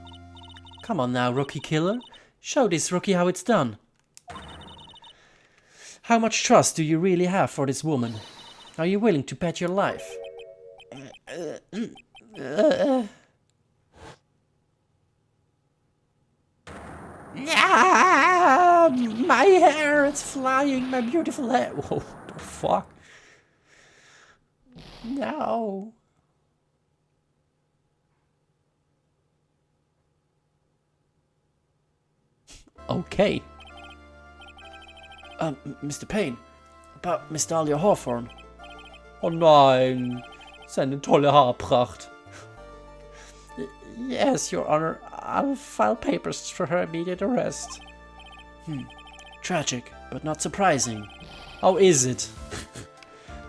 Come on now, rookie killer. Show this rookie how it's done. How much trust do you really have for this woman? Are you willing to bet your life? My hair, it's flying, my beautiful hair. Whoa, what the fuck? No. Okay. Mr. Payne, about Miss Dahlia Hawthorne. Oh nein, seine tolle Haarpracht. Yes, Your Honor, I'll file papers for her immediate arrest. Tragic, but not surprising. How is it?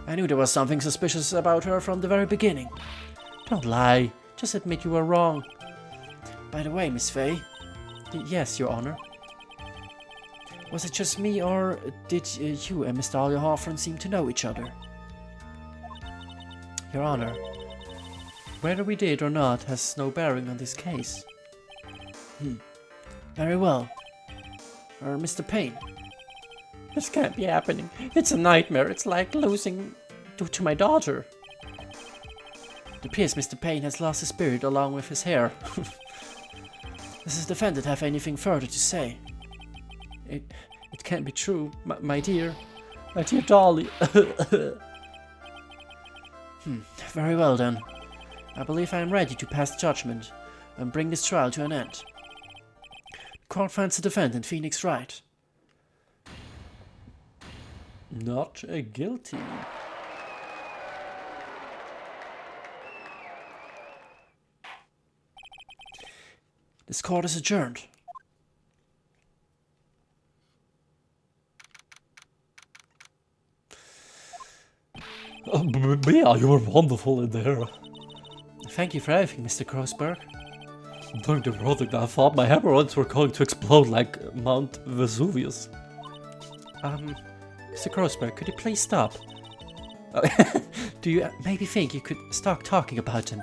I knew there was something suspicious about her from the very beginning. Don't lie, just admit you were wrong. By the way, Miss Fey. Yes, Your Honor. Was it just me, or did you and Miss Dahlia Hawthorne seem to know each other? Your Honor, whether we did or not has no bearing on this case. Very well. Mr. Payne. This can't be happening. It's a nightmare. It's like losing to my daughter. It appears Mr. Payne has lost his spirit along with his hair. Does his defendant have anything further to say? It can't be true, my dear Dolly. Very well then. I believe I am ready to pass judgment and bring this trial to an end. The court finds the defendant, Phoenix Wright, Not guilty. This court is adjourned. Yeah, you were wonderful in there. Thank you for everything, Mr. Crossberg. During the verdict, I thought my hemorrhoids were going to explode like Mount Vesuvius. Mr. Crossberg, could you please stop? Do you maybe think you could stop talking about him?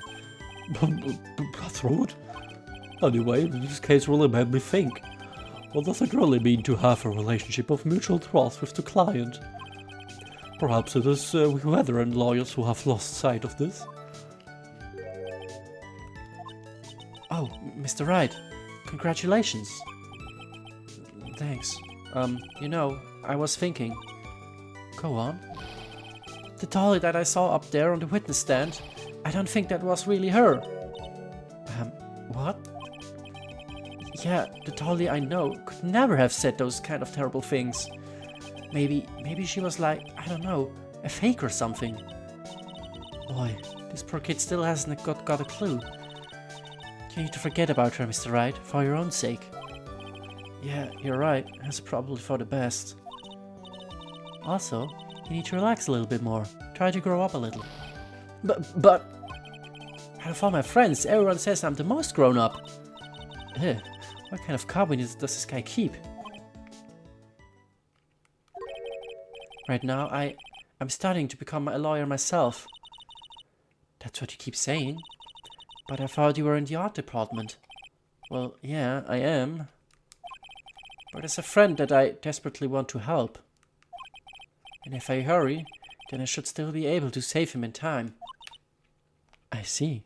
That's rude. Anyway, this case really made me think. What does it really mean to have a relationship of mutual trust with the client? Perhaps it is we veteran lawyers who have lost sight of this. Oh, Mr. Wright, congratulations. Thanks. You know, I was thinking. Go on. The dolly that I saw up there on the witness stand, I don't think that was really her. What? Yeah, the dolly I know could never have said those kind of terrible things. Maybe she was like, I don't know, a fake or something. Boy, this poor kid still hasn't got a clue. You need to forget about her, Mr. Wright, for your own sake. Yeah, you're right. That's probably for the best. Also, you need to relax a little bit more. Try to grow up a little. But... Out of all my friends, everyone says I'm the most grown up. What kind of company does this guy keep? Right now, I'm studying to become a lawyer myself. That's what you keep saying. But I thought you were in the art department. Well, yeah, I am. But there's a friend that I desperately want to help. And if I hurry, then I should still be able to save him in time. I see.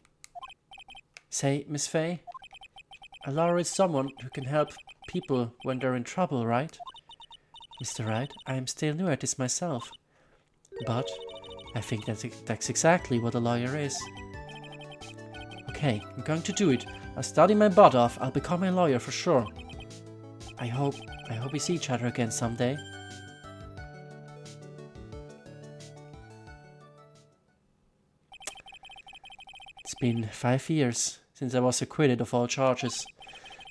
Say, Miss Fay, a lawyer is someone who can help people when they're in trouble, right? Mr. Wright, I am still new at this myself. But I think that's exactly what a lawyer is. Okay, I'm going to do it. I'll study my butt off. I'll become a lawyer for sure. I hope we see each other again someday. It's been 5 years since I was acquitted of all charges.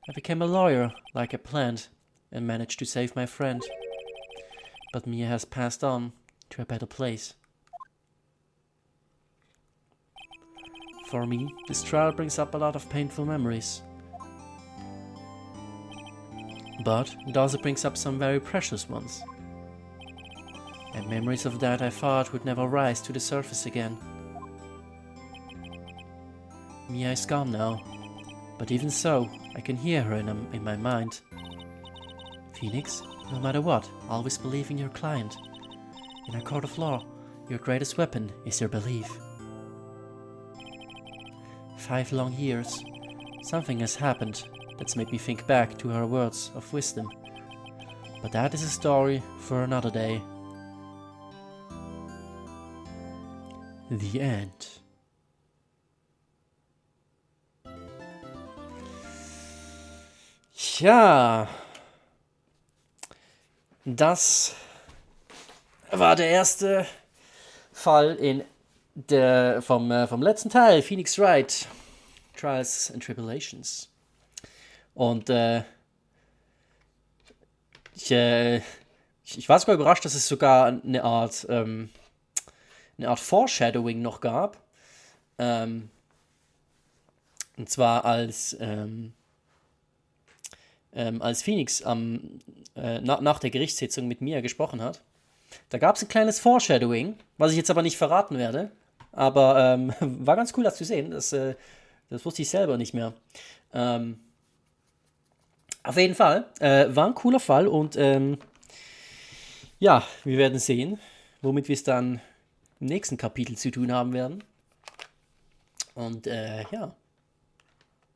I became a lawyer like I planned and managed to save my friend. But Mia has passed on to a better place. For me, this trial brings up a lot of painful memories. But it also brings up some very precious ones. And memories of that I thought would never rise to the surface again. Mia is gone now, but even so, I can hear her in my mind. Phoenix, no matter what, always believe in your client. In a court of law, your greatest weapon is your belief. 5 long years. Something has happened that's made me think back to her words of wisdom. But that is a story for another day. The end. Ja, das war der erste Fall vom letzten Teil, Phoenix Wright, Trials and Tribulations. Und ich war sogar überrascht, dass es sogar eine Art Foreshadowing noch gab. Und zwar als Phoenix nach der Gerichtssitzung mit Mia gesprochen hat. Da gab es ein kleines Foreshadowing, was ich jetzt aber nicht verraten werde. Aber war ganz cool, das zu sehen. Das wusste ich selber nicht mehr. Auf jeden Fall, war ein cooler Fall und ja, wir werden sehen, womit wir es dann im nächsten Kapitel zu tun haben werden. Und ja,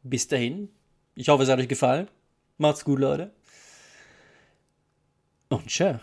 bis dahin. Ich hoffe, es hat euch gefallen. Macht's gut, Leute. Und tschö.